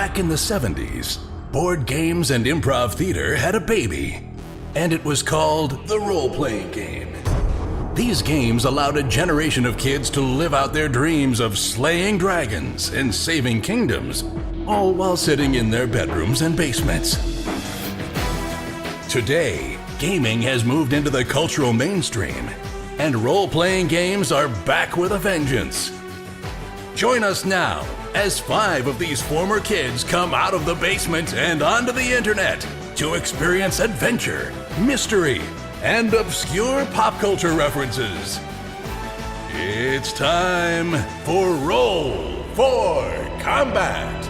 Back in the 70s, board games and improv theater had a baby, and it was called the role-playing game. These games allowed a generation of kids to live out their dreams of slaying dragons and saving kingdoms, all while sitting in their bedrooms and basements. Today, gaming has moved into the cultural mainstream, and role-playing games are back with a vengeance. Join us now as 5 of these former kids come out of the basement and onto the internet to experience adventure, mystery, and obscure pop culture references. It's time for Roll for Combat!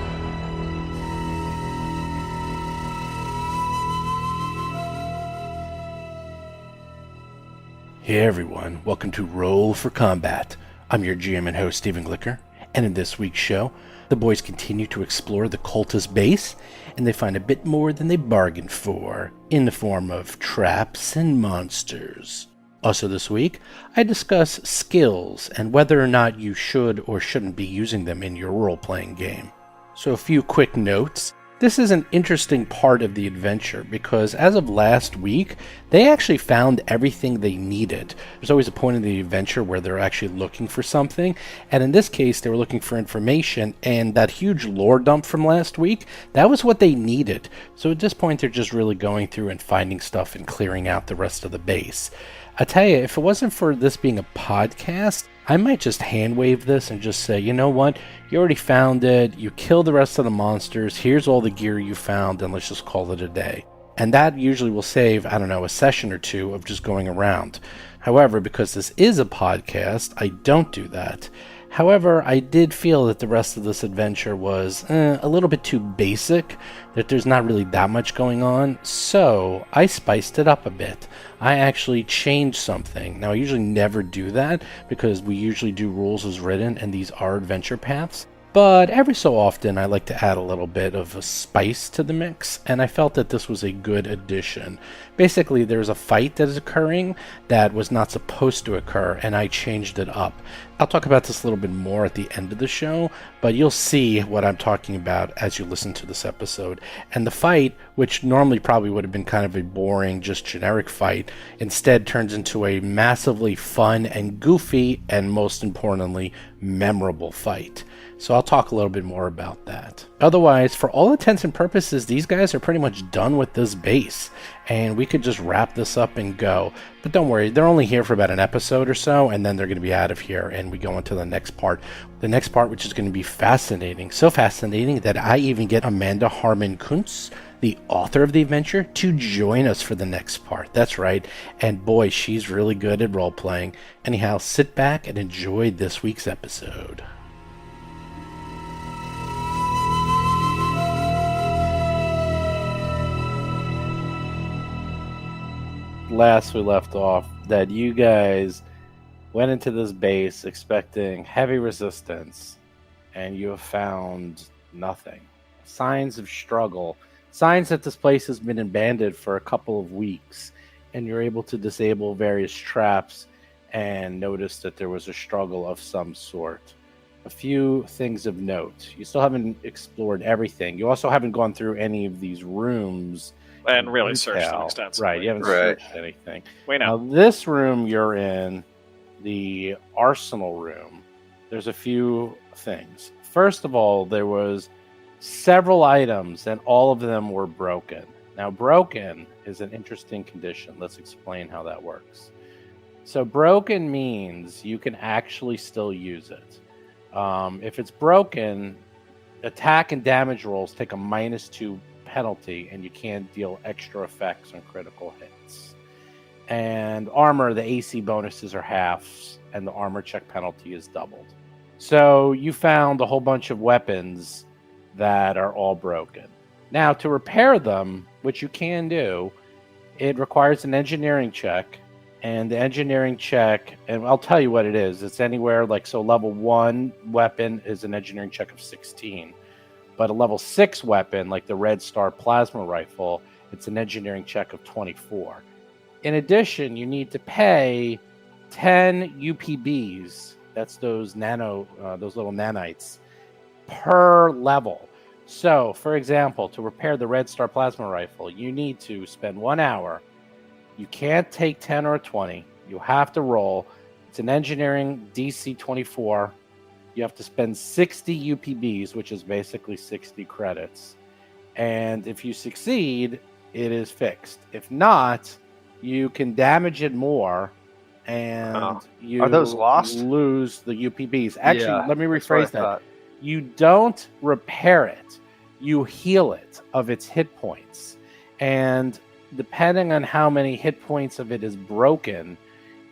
Hey everyone, welcome to Roll for Combat. I'm your GM and host, Stephen Glicker, and in this week's show, the boys continue to explore the cultist base, and they find a bit more than they bargained for, in the form of traps and monsters. Also this week, I discuss skills and whether or not you should or shouldn't be using them in your role-playing game. So a few quick notes. This is an interesting part of the adventure because as of last week, they actually found everything they needed. There's always a point in the adventure where they're actually looking for something, and in this case, they were looking for information, and that huge lore dump from last week, that was what they needed. So at this point, they're just really going through and finding stuff and clearing out the rest of the base. I tell you, if it wasn't for this being a podcast, I might just hand wave this and just say, you know what, you already found it, you killed the rest of the monsters, here's all the gear you found, and let's just call it a day. And that usually will save, a session or two of just going around. However, because this is a podcast, I don't do that. However, I did feel that the rest of this adventure was a little bit too basic, that there's not really that much going on, so I spiced it up a bit. I actually changed something. Now, I usually never do that, because we usually do rules as written, and these are adventure paths. But every so often, I like to add a little bit of a spice to the mix, and I felt that this was a good addition. Basically, there's a fight that is occurring that was not supposed to occur, and I changed it up. I'll talk about this a little bit more at the end of the show, but you'll see what I'm talking about as you listen to this episode. And the fight, which normally probably would have been kind of a boring, just generic fight, instead turns into a massively fun and goofy, and most importantly, memorable fight. So I'll talk a little bit more about that. Otherwise, for all intents and purposes, these guys are pretty much done with this base, and we could just wrap this up and go. But don't worry, they're only here for about an episode or so, and then they're going to be out of here, and we go into the next part. The next part, which is going to be fascinating. So fascinating that I even get Amanda Harmon Kuntz, the author of the adventure, to join us for the next part. That's right, and boy, she's really good at role-playing. Anyhow, sit back and enjoy this week's episode. Last we left off that you guys went into this base expecting heavy resistance, and you have found nothing. Signs of struggle, signs that this place has been abandoned for a couple of weeks, and you're able to disable various traps and notice that there was a struggle of some sort. A few things of note. You still haven't explored everything. You also haven't gone through any of these rooms and really searched them extensively. Right, you haven't searched anything. Wait, now, this room you're in, the arsenal room, there's a few things. First of all, there was several items, and all of them were broken. Now, broken is an interesting condition. Let's explain how that works. So, broken means you can actually still use it. If it's broken, attack and damage rolls take a -2 penalty, and you can't deal extra effects on critical hits. And armor, the AC bonuses are halves, and the armor check penalty is doubled. So you found a whole bunch of weapons that are all broken. Now, to repair them, which you can do, it requires an engineering check, and the engineering check, and I'll tell you what it is. It's anywhere so level 1 weapon is an engineering check of 16. But a level 6 weapon, like the Red Star plasma rifle, it's an engineering check of 24. In addition, you need to pay 10 UPBs. That's those little nanites per level. So, for example, to repair the Red Star plasma rifle, you need to spend 1 hour. You can't take 10 or 20. You have to roll. It's an engineering DC 24. You have to spend 60 UPBs, which is basically 60 credits. And if you succeed, it is fixed. If not, you can damage it more, and you are those lost? Lose the UPBs. Actually, let me rephrase that. Thought. You don't repair it. You heal it of its hit points. And depending on how many hit points of it is broken,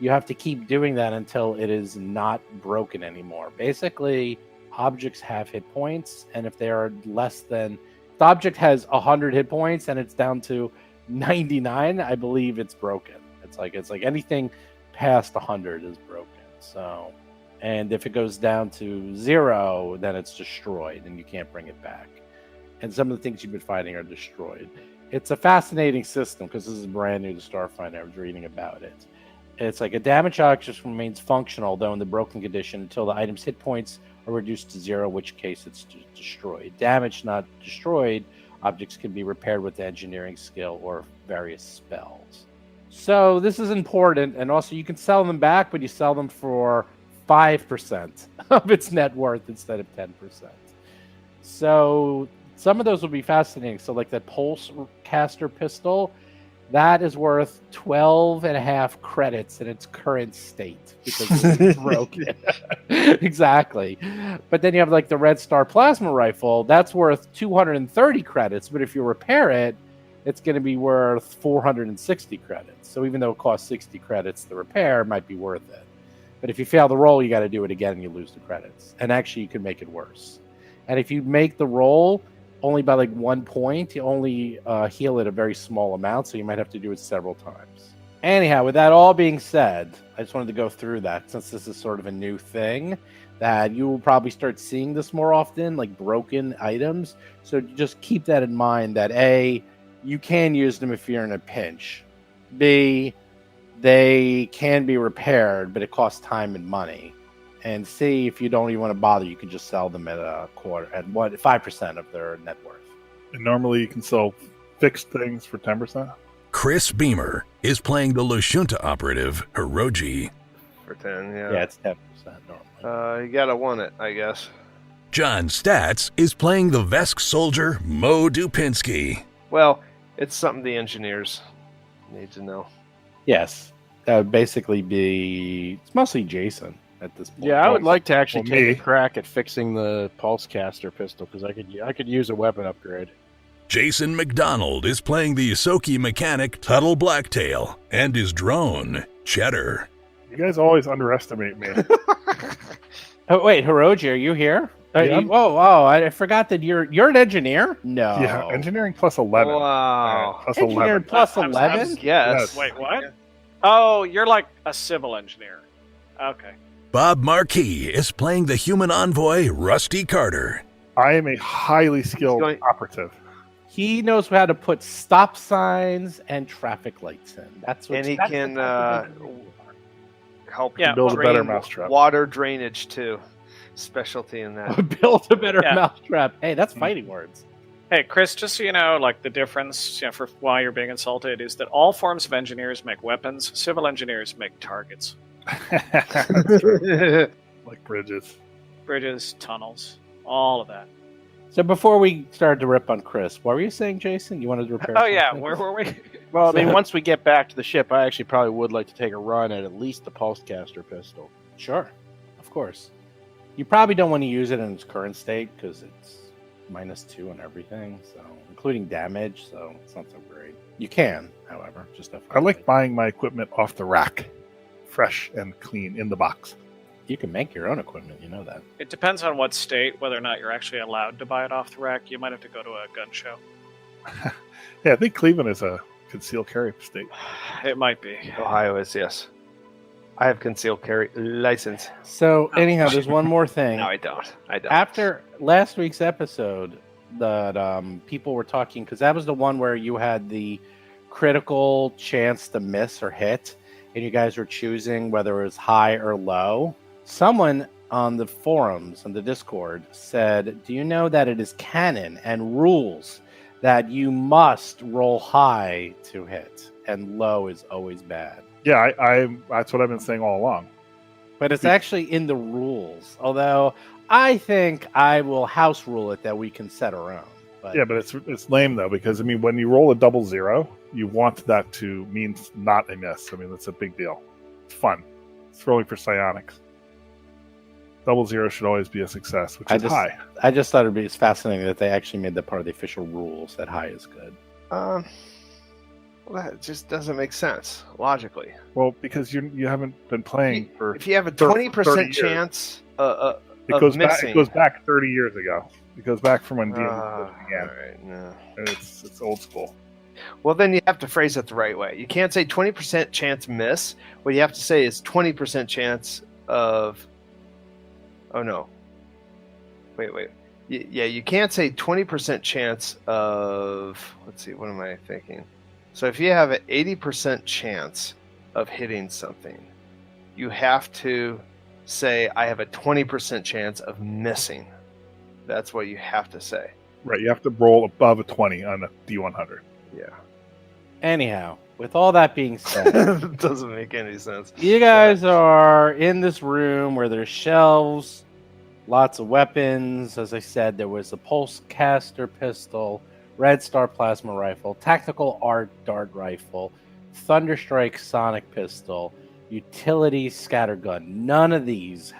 you have to keep doing that until it is not broken anymore. Basically, objects have hit points, and if they are less than... the object has 100 hit points and it's down to 99, I believe it's broken. It's like anything past 100 is broken. So, and if it goes down to 0, then it's destroyed and you can't bring it back. And some of the things you've been fighting are destroyed. It's a fascinating system because this is brand new to Starfinder. I was reading about it. It's like a damaged object remains functional, though in the broken condition, until the item's hit points are reduced to 0, in which case it's destroyed. Damaged, not destroyed, objects can be repaired with engineering skill or various spells. So this is important, and also you can sell them back, but you sell them for 5% of its net worth instead of 10%. So some of those will be fascinating. So like that pulse caster pistol, that is worth 12.5 credits in its current state because it's broken. Exactly. But then you have like the Red Star plasma rifle. That's worth 230 credits. But if you repair it, it's going to be worth 460 credits. So even though it costs 60 credits to repair, it might be worth it. But if you fail the roll, you got to do it again and you lose the credits. And actually, you can make it worse. And if you make the roll only by like 1 point, you only heal it a very small amount, so you might have to do it several times. Anyhow, with that all being said, I just wanted to go through that since this is sort of a new thing that you will probably start seeing this more often, like broken items. So just keep that in mind that A, you can use them if you're in a pinch. B, they can be repaired, but it costs time and money. And C, if you don't even want to bother, you can just sell them at 5% of their net worth. And normally you can sell fixed things for 10%. Chris Beamer is playing the Lashunta operative, Hiroji. For 10, yeah. Yeah, it's 10% normally. You gotta want it, I guess. John Stats is playing the Vesk soldier, Mo Dupinsky. Well, it's something the engineers need to know. Yes, that would basically be... it's mostly Jason at this point. Yeah, I would like to actually Well, take me. a crack at fixing the pulse caster pistol because I could use a weapon upgrade. Jason McDonald is playing the Isoki mechanic, Tuttle Blacktail, and his drone, Cheddar. You guys always underestimate me. Oh, wait, Hiroji, are you here? Yeah. I forgot that you're an engineer? No. Yeah, engineering plus 11. Wow. Plus Engineer 11. plus I'm- 11? Yes. Yes. Wait, what? Oh, you're like a civil engineer. Okay. Bob Marquis is playing the human envoy, Rusty Carter. I am a highly skilled Going- operative. He knows how to put stop signs and traffic lights in. That's what. And he that's can the type of engineer you are. Help Yeah, Build a better drain mousetrap. water drainage too. Specialty in that. Build a better Yeah. mousetrap. Hey, that's fighting words. Hey, Chris, just so you know, like the difference for why you're being insulted is that all forms of engineers make weapons, civil engineers make targets. That's true. Like bridges. Bridges, tunnels, all of that. So before we started to rip on Chris, what were you saying, Jason? You wanted to repair? Oh, yeah, something? where were we? Well, I mean, once we get back to the ship, I actually probably would like to take a run at least the pulse caster pistol. Sure, of course. You probably don't want to use it in its current state because it's -2 and everything, so including damage. So it's not so great. You can, however, just I like buying my equipment off the rack. Fresh and clean in the box. You can make your own equipment. You know that. It depends on what state, whether or not you're actually allowed to buy it off the rack. You might have to go to a gun show. Yeah, I think Cleveland is a concealed carry state. It might be. Ohio is, yes. I have concealed carry license. So anyhow, there's one more thing. No, I don't. After last week's episode, that people were talking because that was the one where you had the critical chance to miss or hit, and you guys were choosing whether it was high or low. Someone on the forums and the Discord said, do you know that it is canon and rules that you must roll high to hit and low is always bad? Yeah, I that's what I've been saying all along. But it's actually in the rules. Although I think I will house rule it that we can set our own. But Yeah, but it's lame though, because I mean, when you roll a 00, you want that to mean not a miss. I mean, that's a big deal. It's fun. It's rolling for psionics. 00 should always be a success, which is high. I just thought it's fascinating that they actually made that part of the official rules that high is good. Well, that just doesn't make sense logically. Well, because you haven't been playing for. If you have a 30 20% years. chance It of goes back. missing, It goes back 30 years ago. It goes back from when D&D began. all right, no. And it's old school. Well, then you have to phrase it the right way. You can't say 20% chance miss. What you have to say is 20% chance of. Oh no. Wait. Yeah, you can't say 20% chance of. Let's see. What am I thinking? So if you have an 80% chance of hitting something, you have to say, I have a 20% chance of missing. That's what you have to say. Right, you have to roll above a 20 on a D100. Yeah. Anyhow, with all that being said, It doesn't make any sense. you guys are in this room where there's shelves, lots of weapons. As I said, there was a pulse caster pistol, Red Star plasma rifle, tactical art dart rifle, Thunderstrike sonic pistol, utility scattergun. None of these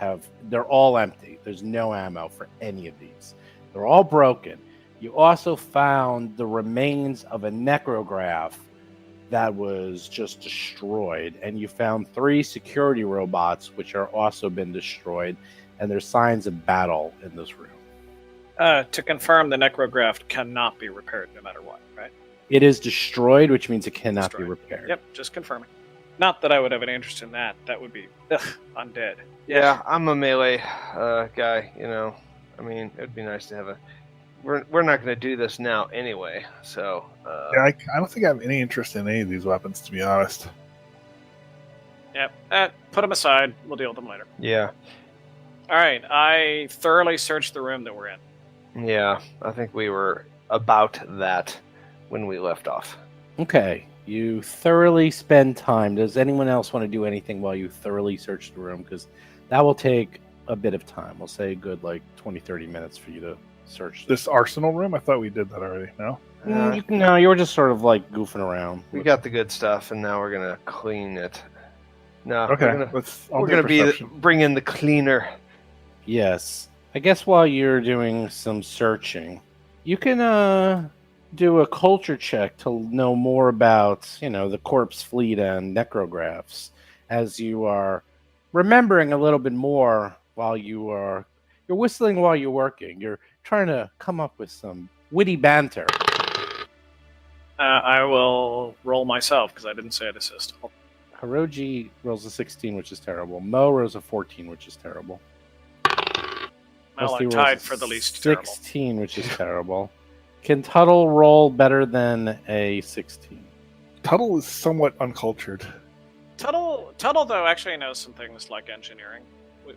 they're all empty. There's no ammo for any of these. They're all broken. You also found the remains of a necrograph that was just destroyed, and you found 3 security robots which are also been destroyed, and there's signs of battle in this room. To confirm, the necrograph cannot be repaired no matter what, right? It is destroyed, which means it cannot be Destroyed. repaired. Yep, just confirming. Not that I would have an interest in that. That would be undead. Yeah, I'm a melee guy, you know. I mean, it would be nice to have a... We're not going to do this now anyway, so... Yeah, I don't think I have any interest in any of these weapons, to be honest. Yep, put them aside. We'll deal with them later. Yeah. All right, I thoroughly searched the room that we're in. Yeah, I think we were about that when we left off. Okay, you thoroughly spend time. Does anyone else want to do anything while you thoroughly search the room? Because that will take a bit of time. We'll say a good 20-30 minutes for you to search This arsenal room, I thought we did that already. No? No, you were just sort of goofing around. We got the good stuff, and now we're going to clean it. No, Okay, we're going to bring in the cleaner. Yes. I guess while you're doing some searching, you can do a culture check to know more about, the corpse fleet and necrographs, as you are remembering a little bit more while you're whistling while you're working. You're trying to come up with some witty banter. I will roll myself because I didn't say I'd assist. Hiroji rolls a 16, which is terrible. Mo rolls a 14, which is terrible. Well, Rusty I'm rolls tied a for the least 16, terrible. which is terrible. Can Tuttle roll better than a 16? Tuttle is somewhat uncultured. Tuttle, though, actually knows some things like engineering.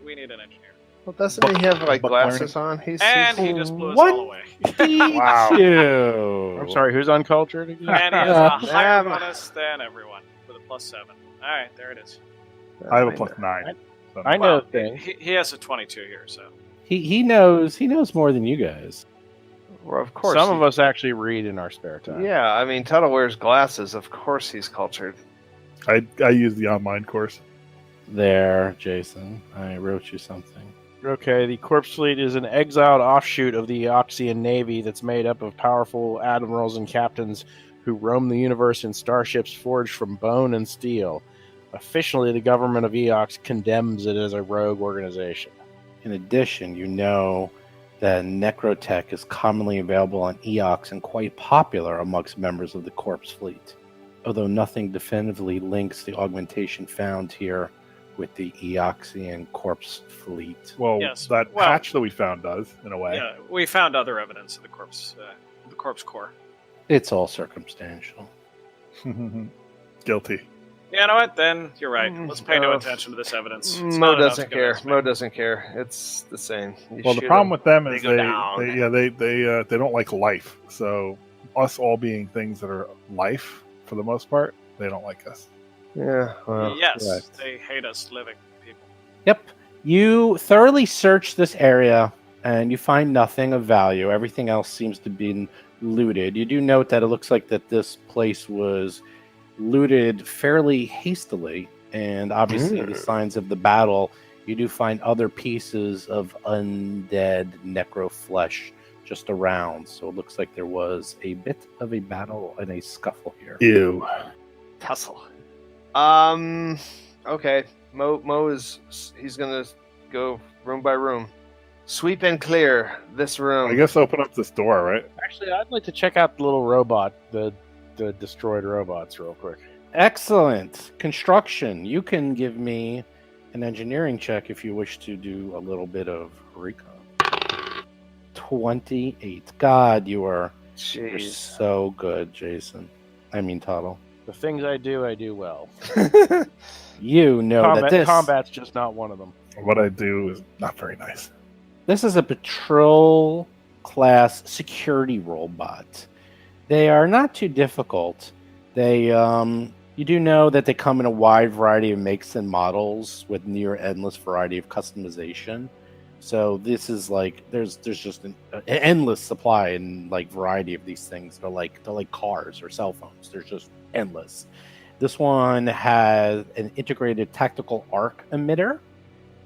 We need an engineer. Well, doesn't he have glasses on? He just blew us What? all away. Wow. I'm sorry, who's uncultured again? And he has a higher bonus than everyone with a +7. All right, there it is. I have a +9. So I know things. He has a 22 here, so. He knows more than you guys. Well, of course. Some of us actually read in our spare time. Yeah, I mean, Tuttle wears glasses. Of course he's cultured. I use the online course. There, Jason. I wrote you something. Okay, the Corpse Fleet is an exiled offshoot of the Eoxian Navy that's made up of powerful admirals and captains who roam the universe in starships forged from bone and steel. Officially, the government of Eox condemns it as a rogue organization. In addition, you know that necrotech is commonly available on Eox and quite popular amongst members of the Corpse Fleet, although nothing definitively links the augmentation found here with the Eoxian Corpse Fleet. Well, Yes. patch that we found does, in a way. Yeah, we found other evidence of the corpse core. It's all circumstantial. Guilty. You know what? Then you're right. Let's pay no attention to this evidence. It's not enough to convince me. Mo doesn't care. It's the same. You Well, the shoot problem 'em, with them is go down. they don't like life. So us all being things that are life for the most part, they don't like us. Yeah. Well, Yes, right. they hate us living people. Yep. You thoroughly search this area and you find nothing of value. Everything else seems to be looted. You do note that it looks like that this place was looted fairly hastily, and obviously the signs of the battle. You do find other pieces of undead necro flesh just around. So it looks like there was a bit of a battle and a scuffle here. Ew. tussle. Okay. Mo he's gonna go room by room, sweep and clear this room. I guess open up this door, right? Actually, I'd like to check out the little robot, the destroyed robots, real quick. Excellent. Construction. You can give me an engineering check if you wish to do a little bit of recon. 28. God, you're Jeez. so good, Jason. I mean, Tuttle. The things I do well. You know that this Combat's just not one of them. What I do is not very nice. this is a patrol class security robot. They are not too difficult. They you do know that they come in a wide variety of makes and models with near endless variety of customization. So this is like there's just an endless supply and like variety of these things. They're like cars or cell phones. They're just endless. This one has an integrated tactical arc emitter,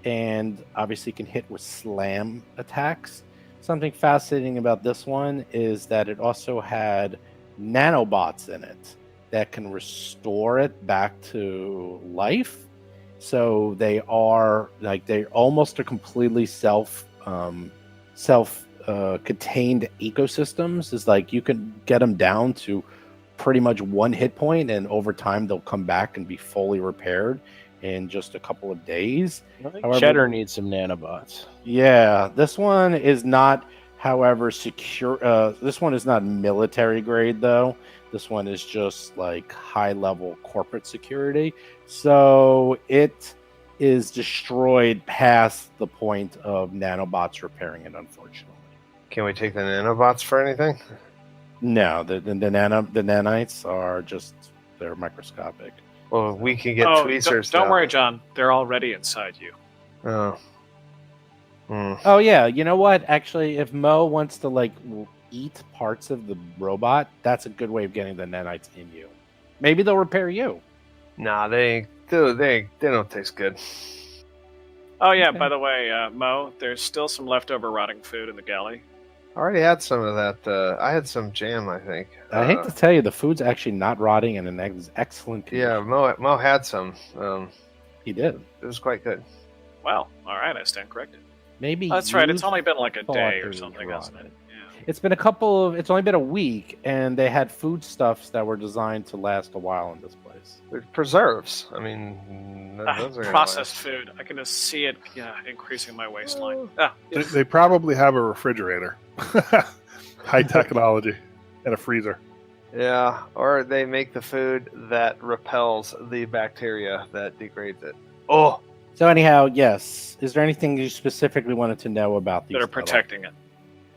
and obviously can hit with slam attacks. Something fascinating about this one is that it also had nanobots in it that can restore it back to life. So they are like they almost are completely contained ecosystems. Is like you can get them down to pretty much one hit point, and over time they'll come back and be fully repaired in just a couple of days. I think However- Cheddar needs some nanobots. Yeah, this one is not, however, secure. This one is not military grade, though. This one is just like high level corporate security. So it is destroyed past the point of nanobots repairing it, unfortunately. Can we take the nanobots for anything? No, the nanites are just, they're microscopic. Well, we can get Oh, tweezers. don't now. worry, John. They're already inside you. Oh. Hmm. Oh yeah, you know what? Actually, if Mo wants to like eat parts of the robot, that's a good way of getting the nanites in you. Maybe they'll repair you. Nah, they don't taste good. Oh yeah. Okay. By the way, Mo, there's still some leftover rotting food in the galley. I already had some of that. I had some jam, I think. I hate to tell you, the food's actually not rotting and in excellent condition. Yeah, Mo had some. He did. It was quite good. Well, all right. I stand corrected. Maybe That's right. you It's only been like a thought day it or was something, hasn't it? rotted. Yeah. It's been it's only been a week, and they had foodstuffs that were designed to last a while in this place. It preserves. I mean, those are gonna Processed last. food. I can just see it. Yeah, increasing my waistline. Ah, They probably have a refrigerator, high technology, and a freezer. Yeah, or they make the food that repels the bacteria that degrades it. Oh, So anyhow, yes. Is there anything you specifically wanted to know about these that are metal? protecting it.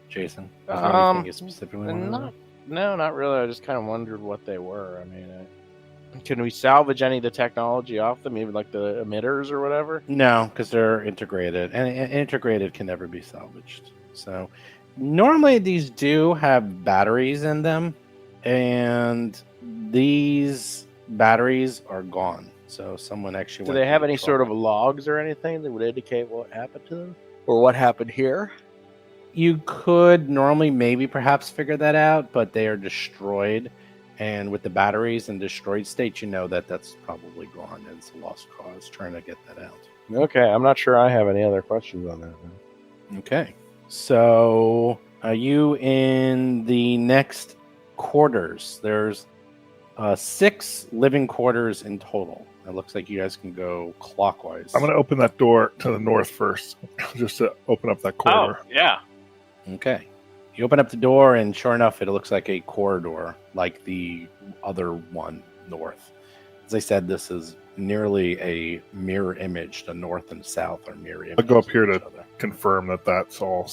Jason? Is there anything you Uh, specifically want to know? Not really. I just kind of wondered what they were. I mean, can we salvage any of the technology off them, even like the emitters or whatever? No, because they're integrated, and integrated can never be salvaged. So normally these do have batteries in them, and these batteries are gone. So someone actually Do went they have through any the sort of trouble. logs or anything that would indicate what happened to them, or what happened here? You could normally maybe perhaps figure that out, but they are destroyed, and with the batteries in destroyed state, you know that that's probably gone, and it's a lost cause trying to get that out. Okay, I'm not sure I have any other questions on that. Then. Okay. So, are you in the next quarters? There's 6 living quarters in total. It looks like you guys can go clockwise. I'm going to open that door to the north first, just to open up that Oh, corridor. yeah. Okay. You open up the door, and sure enough, it looks like a corridor, like the other one north. As I said, this is nearly a mirror image. The north and south are mirror images. I'll go up here of to each other. confirm that that's all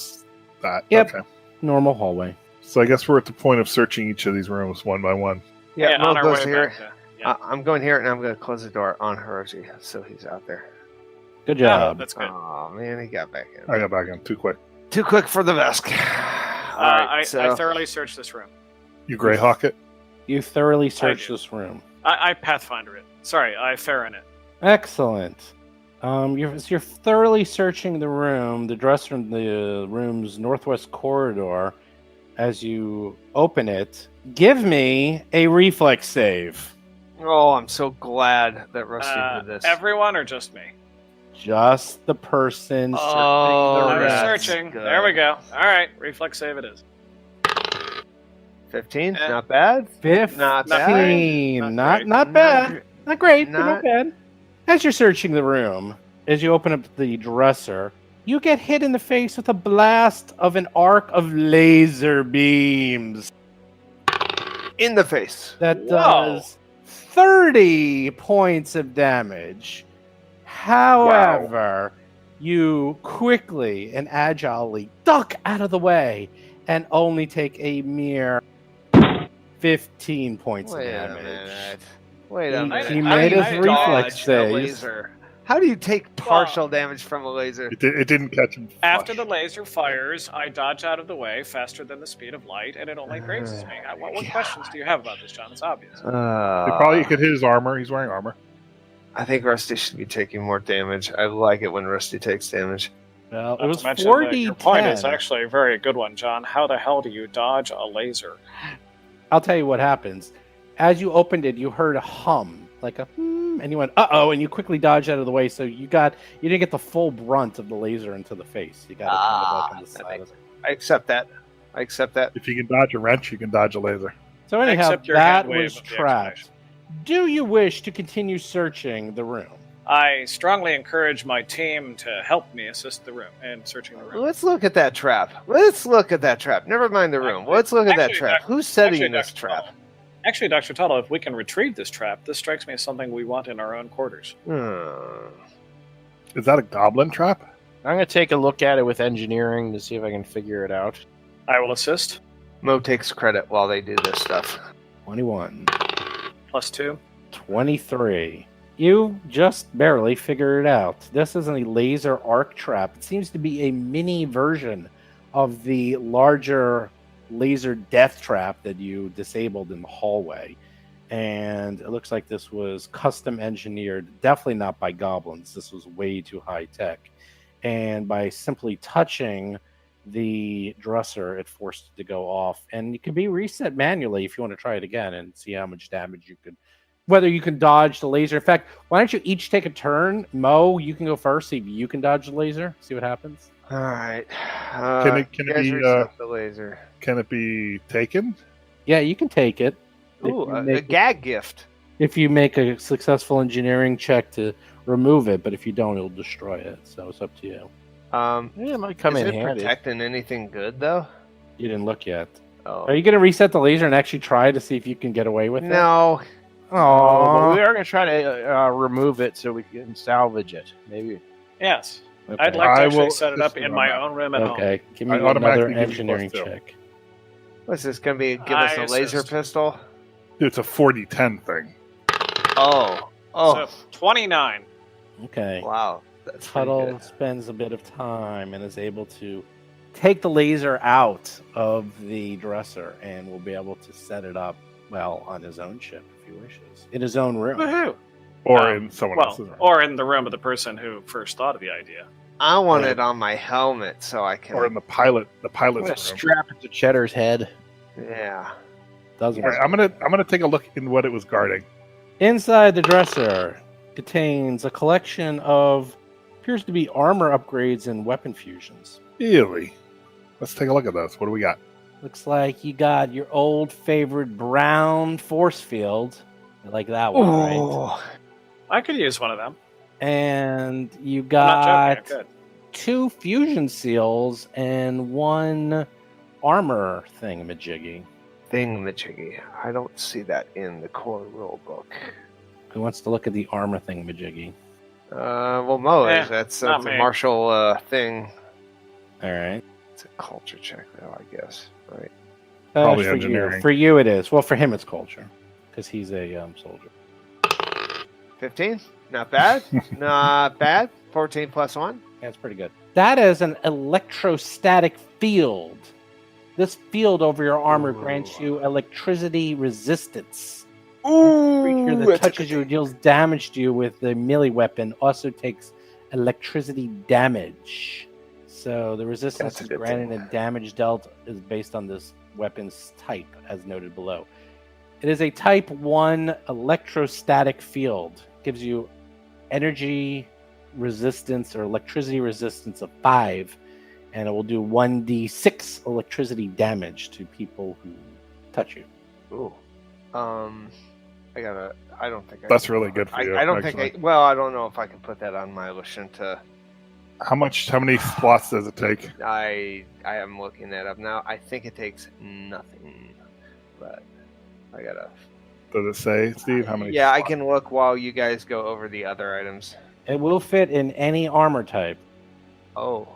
that. Yep. Okay. Normal hallway. So I guess we're at the point of searching each of these rooms one by one. Yeah, Mo on our goes way here. back to- yeah. I'm going here, and I'm going to close the door on Hiroshi, so he's out there. Good Oh, job. that's good. Oh man, he got back in. I got back in too quick. Too quick for the Vesk. I thoroughly searched this room. You Greyhawk it? You thoroughly searched do. this room. I Pathfinder it. Sorry, I Farron it. Excellent. You're thoroughly searching the room, the dresser in the room's northwest corridor. As you open it, give me a reflex save. Oh, I'm so glad that Rusty did this. Everyone or just me? Just the person Oh, searching the I'm room. that's searching. good. There we go. All right, reflex save it is. 15, Eh. not bad. 15. Not bad. Not great. Not bad. Not- Not great, but not- not bad. As you're searching the room, as you open up the dresser, you get hit in the face with a blast of an arc of laser beams. In the face. That Whoa. does 30 points of damage. However, you quickly and agilely duck out of the way and only take a mere 15 points of Wait a damage. minute. Wait a He- minute. he How made do you his dodge reflex a saves. laser? How do you take partial damage from a laser? It didn't catch him. After flush. the laser fires, I dodge out of the way faster than the speed of light, and it only grazes me. What questions do you have about this, John? It's obvious. It probably could hit his armor. He's wearing armor. I think Rusty should be taking more damage. I like it when Rusty takes damage. Well, it Not was to mention that 40. your point is actually a very good one, John. How the hell do you dodge a laser? I'll tell you what happens. As you opened it, you heard a hum, like a hmm, and you went, uh-oh, and you quickly dodged out of the way, so you didn't get the full brunt of the laser into the face. You got it kind of like on the that side makes of it. I accept that. I accept that. If you can dodge a wrench, you can dodge a laser. So anyhow, Accept your that hand wave was of the trapped. explanation. Do you wish to continue searching the room? I strongly encourage my team to help me assist the room and searching the room. Let's look at that trap. Never mind the room. Actually- Let's look at that actually, trap. Doc- Who's setting actually, this Dr. trap? Tuttle. Actually, Dr. Tuttle, if we can retrieve this trap, this strikes me as something we want in our own quarters. Is that a goblin trap? I'm going to take a look at it with engineering to see if I can figure it out. I will assist. Mo takes credit while they do this stuff. 21. +2. 23. You just barely figured it out. This isn't a laser arc trap. It seems to be a mini version of the larger laser death trap that you disabled in the hallway. And it looks like this was custom engineered, definitely not by goblins. This was way too high tech. And by simply touching the dresser, it forced it to go off. And it can be reset manually if you want to try it again and see how much damage you could, whether you can dodge the laser. In fact, why don't you each take a turn? Mo, you can go first, see if you can dodge the laser, see what happens. All right. Can it you guys be, reset the laser? Can it be taken? Yeah, you can take it. If Ooh, you a make- gag gift. if you make a successful engineering check to remove it, but if you don't, it'll destroy it. So it's up to you. Yeah, it might come is in it handy. protecting anything good though? You didn't look yet. Oh Are you going to reset the laser and actually try to see if you can get away with it? no. Oh, but we Oh, are going to try to remove it so we can salvage it. Maybe. Yes. okay. I'd like to I actually will set it up assist in you my on own room at home. Okay, give me I another automatically give you engineering +2. check. What's this gonna be? Give us I a laser assist. pistol? Dude, it's a 40-10 thing. Oh. So 29. Okay. Wow. That's pretty Tuttle good. spends a bit of time and is able to take the laser out of the dresser and will be able to set it up, well, on his own ship if he wishes, in his own room. Woohoo! Or Um, in someone Well, else's room. or in the room of the person who first thought of the idea. I want Right. it on my helmet so I can. Or in the pilot's I'm going to room. strap it to Cheddar's head. Yeah. Doesn't All right, I'm gonna take a look in what it was guarding. Inside the dresser contains a collection of appears to be armor upgrades and weapon fusions. Really? Let's take a look at those. What do we got? Looks like you got your old favorite brown force field. You like that one, right? Oh. I could use one of them. And you I'm not got joking. I could. 2 fusion seals and 1 armor thingamajiggy. Thingamajiggy. I don't see that in the core rule book. Who wants to look at the armor thingamajiggy? Well, Mo is. That's not a me. martial thing. All right. It's a culture check, though, I guess. Right. Probably for engineering. You. For you, it is. Well, for him, it's culture, because he's a soldier. 15? Not bad. Not bad. 14 plus 1. That's pretty good. That is an electrostatic field. This field over your armor grants you electricity resistance. Creature that touches you or deals damage to you with the melee weapon also takes electricity damage. So the resistance is granted and damage dealt is based on this weapon's type, as noted below. It is a type 1 electrostatic field. Gives you energy resistance or electricity resistance of 5, and it will do 1d6 electricity damage to people who touch you. Ooh. I don't think That's really good for you. I don't think I don't know if I can put that on my Lashunta. How many slots does it take? I am looking that up now. I think it takes nothing, but I gotta. Does it say, Steve? How many? Yeah, slots? I can look while you guys go over the other items. It will fit in any armor type. Oh.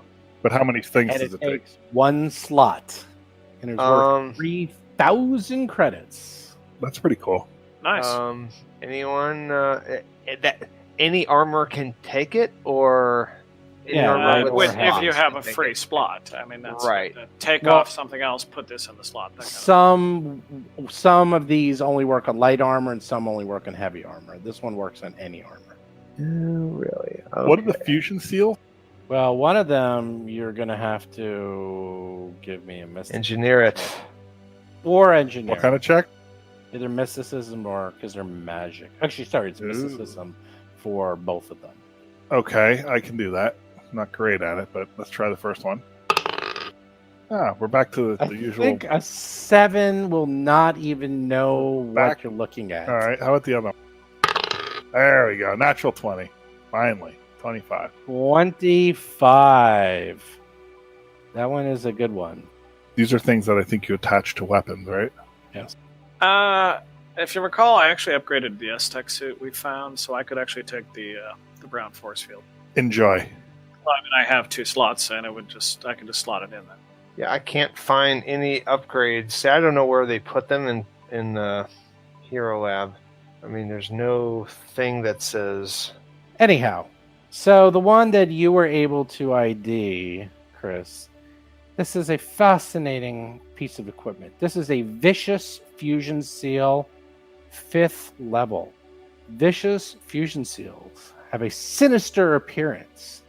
But how many things And does it it take? takes 1 slot. And it's worth 3,000 credits. That's pretty cool. Nice. Anyone that any armor can take it, or any Yeah, armor with if you slots have can a take free it? slot, I mean that's Right. Take Well- off something else, put this in the slot. That kind Some of these only work on light armor and some only work on heavy armor. This one works on any armor. Really? What are the fusion seal? Well, one of them you're going to have to give me a mystic Engineer it. or engineer. What kind of check? Either mysticism or because they're magic. Actually, sorry, it's mysticism for both of them. Okay, I can do that. I'm not great at it, but let's try the first one. We're back to the usual. I think a 7 will not even know Back. what you're looking at. All right, how about the other one? There we go. Natural 20. Finally. 25. 25. That one is a good one. These are things that I think you attach to weapons, right? Yes. If you recall, I actually upgraded the S-Tech suit we found, so I could actually take the brown force field. Enjoy. Well, I mean, I have 2 slots, and I can just slot it in then. Yeah, I can't find any upgrades. See, I don't know where they put them in the Hero Lab. I mean, there's no thing that says. Anyhow, so the one that you were able to ID, Chris, this is a fascinating piece of equipment. This is a Vicious Fusion Seal 5th level. Vicious Fusion Seals have a sinister appearance.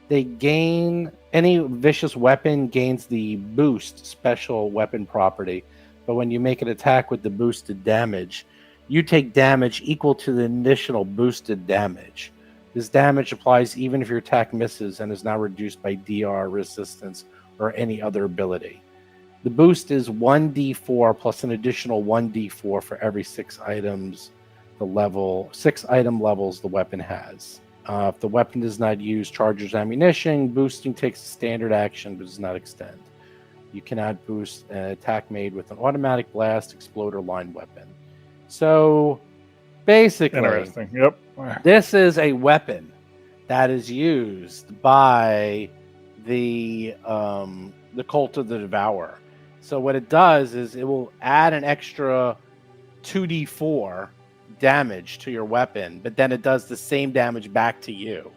They gain, any vicious weapon gains the boost special weapon property, but when you make an attack with the boosted damage, you take damage equal to the initial boosted damage. This damage applies even if your attack misses and is now reduced by DR resistance or any other ability. The boost is 1d4 plus an additional 1d4 for every 6 items 6 item levels the weapon has. If the weapon does not use chargers ammunition, boosting takes a standard action but does not extend. You cannot boost an attack made with an automatic blast, explode, or line weapon. So, basically, Interesting. Yep. this is a weapon that is used by the Cult of the Devourer. So what it does is it will add an extra 2d4 damage to your weapon, but then it does the same damage back to you.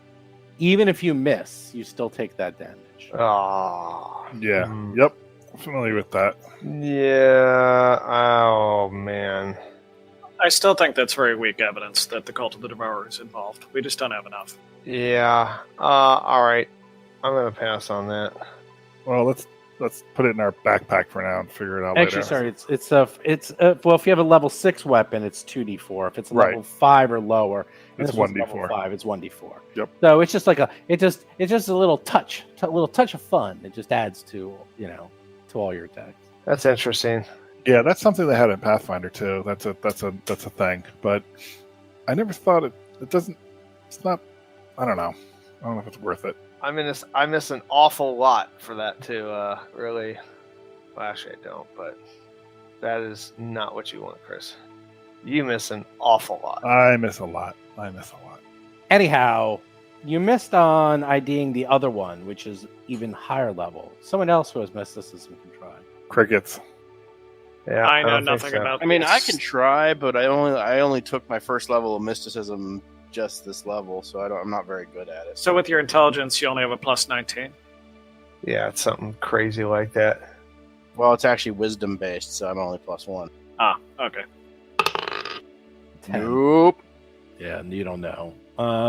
Even if you miss, you still take that damage. Oh. Yeah. Yep. Familiar with that. Yeah. Oh man. I still think that's very weak evidence that the Cult of the Devourer is involved. We just don't have enough. Yeah. All right. I'm gonna pass on that. Well, let's put it in our backpack for now and figure it out Actually, later. sorry, it's well, if you have a level 6 weapon, it's 2d4. If it's a level 5 or lower, and It's this one's 1d4. level 5, it's 1d4. Yep. So it's just like it's just a little touch of fun. It just adds to to all your attacks. That's interesting. Yeah, that's something they had in Pathfinder too. That's a thing. But I never thought it doesn't. It's not. I don't know. I don't know if it's worth it. I miss an awful lot for that to really. Well, actually, I don't. But that is not what you want, Chris. You miss an awful lot. I miss a lot. Anyhow, you missed on IDing the other one, which is even higher level. Someone else who has mysticism can try. Crickets. Yeah, I know don't think nothing so. about I mean, I this. can try, but I only took my first level of mysticism just this level, so I'm not very good at it. So with your intelligence, you only have a plus 19. Yeah, it's something crazy like that. Well, it's actually wisdom based, so I'm only +1. Ah, okay. 10. Nope. Yeah, you don't know.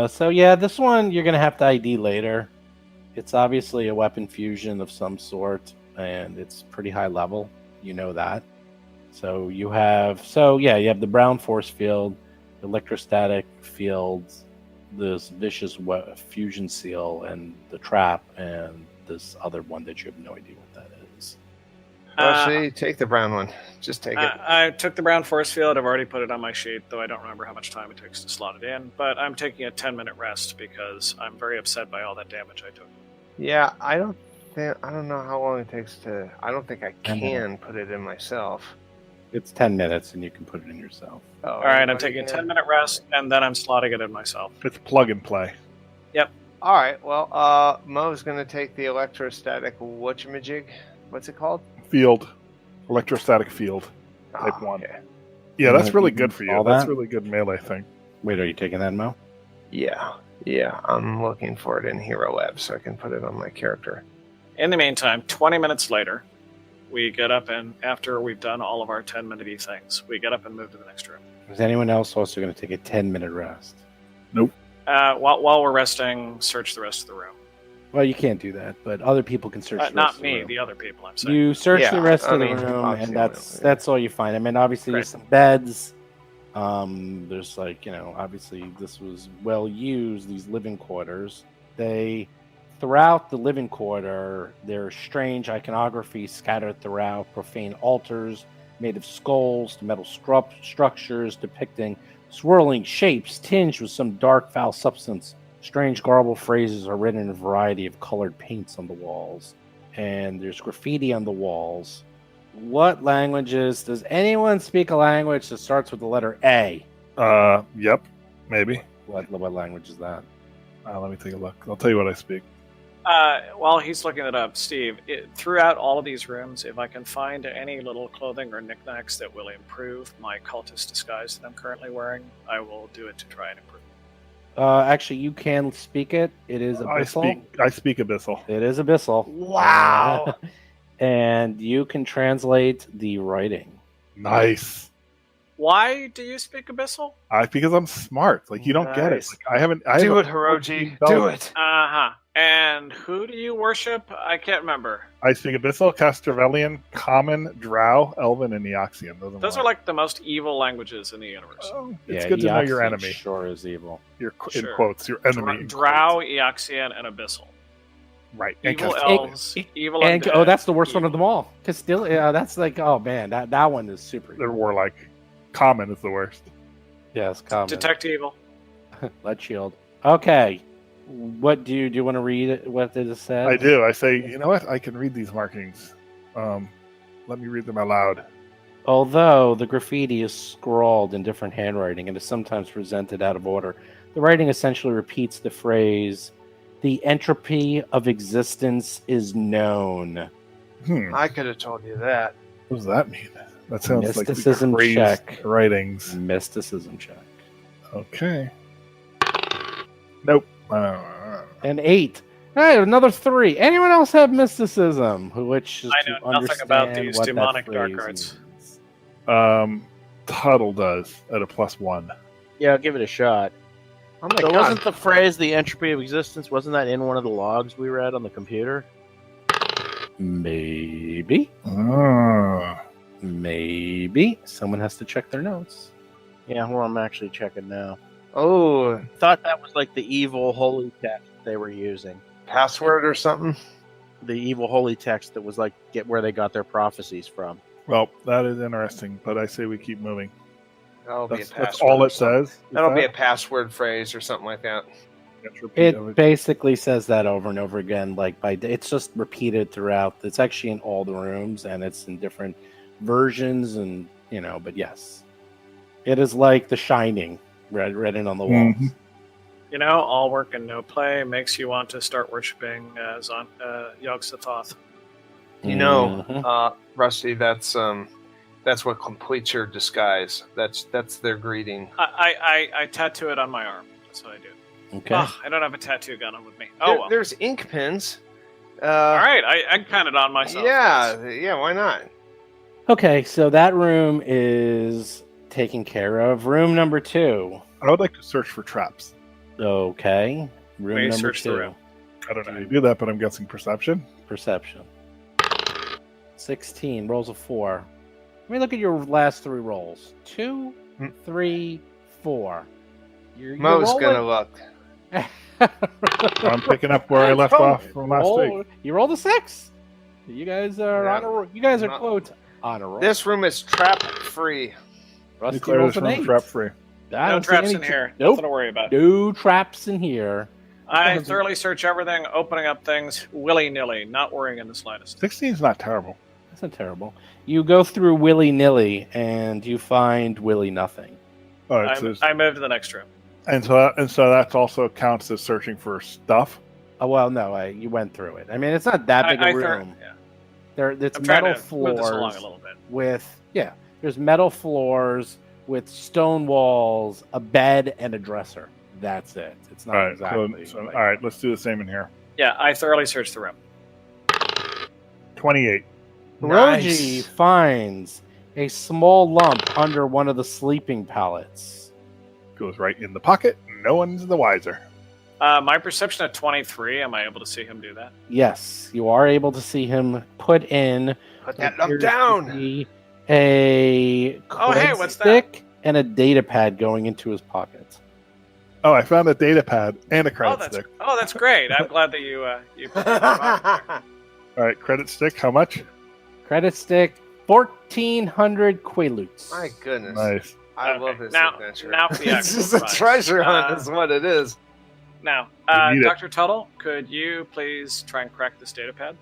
So yeah, this one you're gonna have to ID later. It's obviously a weapon fusion of some sort, and it's pretty high level. You know that. So you have the brown force field, electrostatic field, this vicious fusion seal, and the trap, and this other one that you have no idea what that is. Actually, take the brown one. Just take it. I took the brown force field. I've already put it on my sheet, though I don't remember how much time it takes to slot it in. But I'm taking a 10-minute rest because I'm very upset by all that damage I took. Yeah, I don't know how long it takes to. I don't think I 10 can put it in myself. It's 10 minutes, and you can put it in yourself. Oh, All right, I'm taking a 10-minute rest, and then I'm slotting it in myself. It's plug and play. All right. Well, Mo's going to take the electrostatic whatchamajig. What's it called? Field. Electrostatic field. Type 1. Okay. Yeah, that's really good for you. All That's that? really good melee thing. Wait, are you taking that, Mo? Yeah. I'm looking for it in Hero Lab so I can put it on my character. In the meantime, 20 minutes later, we get up, and after we've done all of our 10-minute things, we get up and move to the next room. Is anyone else also going to take a 10-minute rest? While we're resting, search the rest of the room. Well, you can't do that, but other people can search. The rest Not of me, the room. the other people, I'm saying. You search Yeah, the rest I of the mean, room, obviously, and that's all you find. I mean, obviously Great. there's some beds. There's obviously this was well used. These living quarters. Throughout the living quarter, there's strange iconography scattered throughout, profane altars made of skulls, metal structures depicting swirling shapes tinged with some dark foul substance. Strange garbled phrases are written in a variety of colored paints on the walls, and there's graffiti on the walls. What languages? Does anyone speak a language that starts with the letter A? Yep. Maybe. What language is that? Let me take a look. I'll tell you what I speak. While he's looking it up, Steve, throughout all of these rooms, if I can find any little clothing or knickknacks that will improve my cultist disguise that I'm currently wearing, I will do it to try and improve. Actually, you can speak it. It is abyssal. I speak Abyssal. It is abyssal. Wow. And you can translate the writing. Nice. Why do you speak Abyssal? Because I'm smart. Like, you don't get it. Nice. Like, I haven't. Do it, Hiroji. Do it. Uh-huh. And who do you worship? I can't remember. I speak Abyssal, Castervellian, Common, Drow, Elven, and Eoxian. Those are like the most evil languages in the universe. Oh, it's good to know your Eoxian enemy. Sure is evil. Your in Sure. quotes, your enemy. in Drow, quotes. Eoxian, and Abyssal. Right. And Evil Castervellian. elves, evil And undead, that's the worst one evil. of them all. Because still, that's like, oh man, that one is super. They're warlike. Common is the worst. Yes, common. Detect evil. Let's shield. Okay. What do you want to read? What it says? I do. I say, you know what? I can read these markings. Let me read them aloud. Although the graffiti is scrawled in different handwriting and is sometimes presented out of order, the writing essentially repeats the phrase, "The entropy of existence is known." I could have told you that. What does that mean? That sounds Mysticism like the crazed check. writings. Mysticism check. Okay. Nope. And 8. All right, another 3. Anyone else have mysticism? Which is I know to nothing about understand these what that demonic dark phrase arts. means. Tuttle does at a +1. Yeah, I'll give it a shot. Oh my So god. wasn't the phrase "the entropy of existence"? Wasn't that in one of the logs we read on the computer? Maybe. Ah. Maybe. Someone has to check their notes. Yeah, well, I'm actually checking now. Oh, Thought that was like the evil holy text they were using. password or something? The evil holy text that was like get where they got their prophecies from. Well, that is interesting, but I say we keep moving. That'll be a That's password. all or it something. says. That'll be a password phrase or something like that. It basically says that over and over again. It's just repeated throughout. It's actually in all the rooms, and it's in different versions, and but yes. It is like The Shining, written on the walls. Mhm. You know, all work and no play makes you want to start worshiping Yog-Sothoth. You know, Mhm. Rusty, that's what completes your disguise. That's their greeting. I tattoo it on my arm. That's what I do. Okay. Ugh, I don't have a tattoo gun with me. Oh, well. There's ink pens. All right, I count it on myself. Yeah, why not? Okay, so that room is taken care of. Room number 2. I would like to search for traps. Okay. Room May number search the 2. room. I don't know how you do that, but I'm guessing perception. Perception. 16. Rolls a 4. Let me look at your last 3 rolls. 2, 3, 4. You're Mo's rolling- gonna look. I'm picking up where I left off from last week. You rolled a 6. You guys are Yeah. on a roll. You guys are Not- close on a roll. This room is trap free. Rusty Declare rolls this an room 8. trap free. I No don't see traps any in here. Nope. Nothing to worry about. No traps in here. I thoroughly search everything, opening up things willy-nilly, not worrying in the slightest. 16 is not terrible. That's not terrible. You go through willy-nilly and you find willy nothing. All right, so I move to the next room. and so that also counts as searching for stuff. Oh well, no, you went through it. I mean, it's not that big a room. It's I'm trying metal to move this along floors a little bit. with there's metal floors with stone walls, a bed, and a dresser. That's it. It's not All right, exactly. all right, let's do the same in here. Yeah, I thoroughly searched the room. 28. Roji finds a small lump under one of the sleeping pallets. Goes right in the pocket. No one's the wiser. My perception at 23, am I able to see him do that? Yes, you are able to see him put in Put that what lump appears to down. be a Oh, hey, cred what's that? stick and a data pad going into his pocket. Oh, I found a data pad and a Oh, credit that's stick. great. I'm glad that you All right, credit stick. How much? Credit stick, 1,400 quaaludes. My goodness. Nice. I Okay, love this now- adventure. now for the It's actual just a prize. treasure hunt is what it is. Now, We need it. Dr. Tuttle, could you please try and crack this data pad?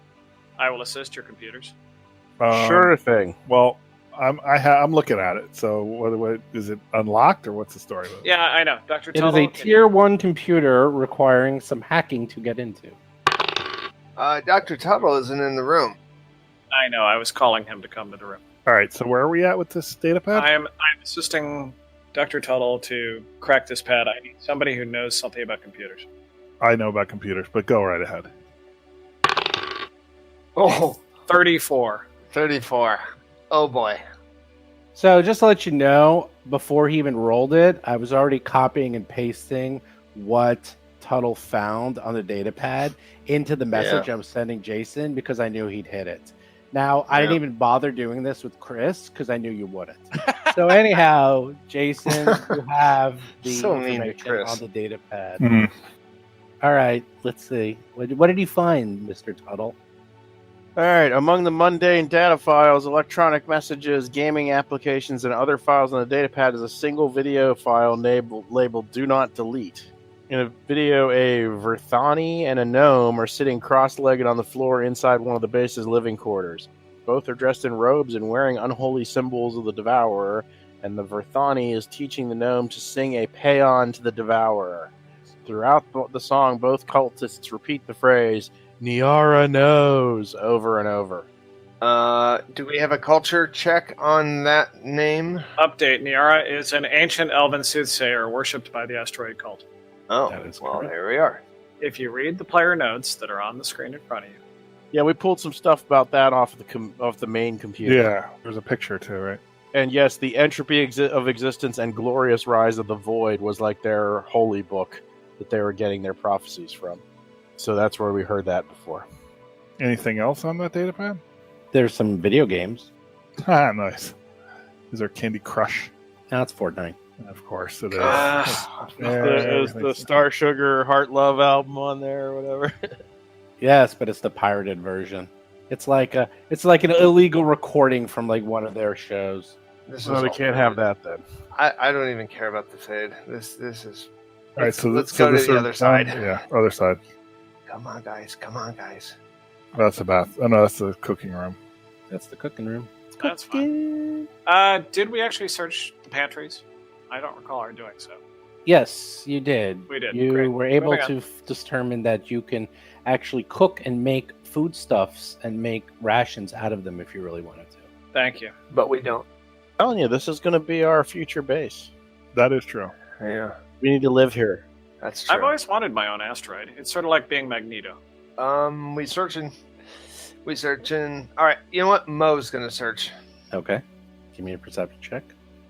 I will assist your computers. Sure thing. Well, I'm looking at it. So, what is it unlocked or what's the story with it? Yeah, I know. Dr. It is Tuttle, a tier 1 computer requiring some hacking to get into. Dr. Tuttle isn't in the room. I know. I was calling him to come to the room. All right, so where are we at with this data pad? I'm assisting Dr. Tuttle to crack this pad. I need somebody who knows something about computers. I know about computers, but go right ahead. Oh, 34. 34. Oh boy. So just to let you know, before he even rolled it, I was already copying and pasting what Tuttle found on the data pad into the message I was sending Jason because I knew he'd hit it. Now, I didn't even bother doing this with Chris because I knew you wouldn't. So anyhow, Jason, you have the So mean to information Chris. on the data pad. Mhm. All right, let's see. What did you find, Mr. Tuttle? All right. Among the mundane data files, electronic messages, gaming applications, and other files on the datapad is a single video file labeled "Do Not Delete." In a video, a Verthani and a gnome are sitting cross-legged on the floor inside one of the base's living quarters. Both are dressed in robes and wearing unholy symbols of the Devourer, and the Verthani is teaching the gnome to sing a paean to the Devourer. Throughout the song, both cultists repeat the phrase, "Niara knows," over and over. Do we have a culture check on that name? Update. Niara is an ancient elven soothsayer worshipped by the asteroid cult. Oh, That is well, correct. there we are. If you read the player notes that are on the screen in front of you, Yeah, we pulled some stuff about that off of the main computer. Yeah, there's a picture too, right? And yes, the Entropy of Existence and Glorious Rise of the Void was like their holy book that they were getting their prophecies from. So that's where we heard that before. Anything else on that data pad? There's some video games. Ah, nice. Is there Candy Crush? Now it's Fortnite. Of course it is. Is the Star Sugar Heart Love album on there or whatever? Yes, but it's the pirated version. It's like an illegal recording from like one of their shows. This So we all can't have that then. I don't even care about the fade. This is. All right, so let's go to this the is- other side. Yeah, other side. Come on, guys. Come on, guys. That's the bath. Oh no, that's the cooking room. That's the cooking room. that's fine. Did we actually search the pantries? I don't recall our doing so. Yes, you did. We did. You Great. were able Moving on. to determine that you can actually cook and make foodstuffs and make rations out of them if you really wanted to. Thank you. But we don't. I'm telling you, this is going to be our future base. That is true. Yeah, We need to live here. that's true. I've always wanted my own asteroid. It's sort of like being Magneto. We searching. All right, you know what? Mo's gonna search. Okay. Give me a perception check.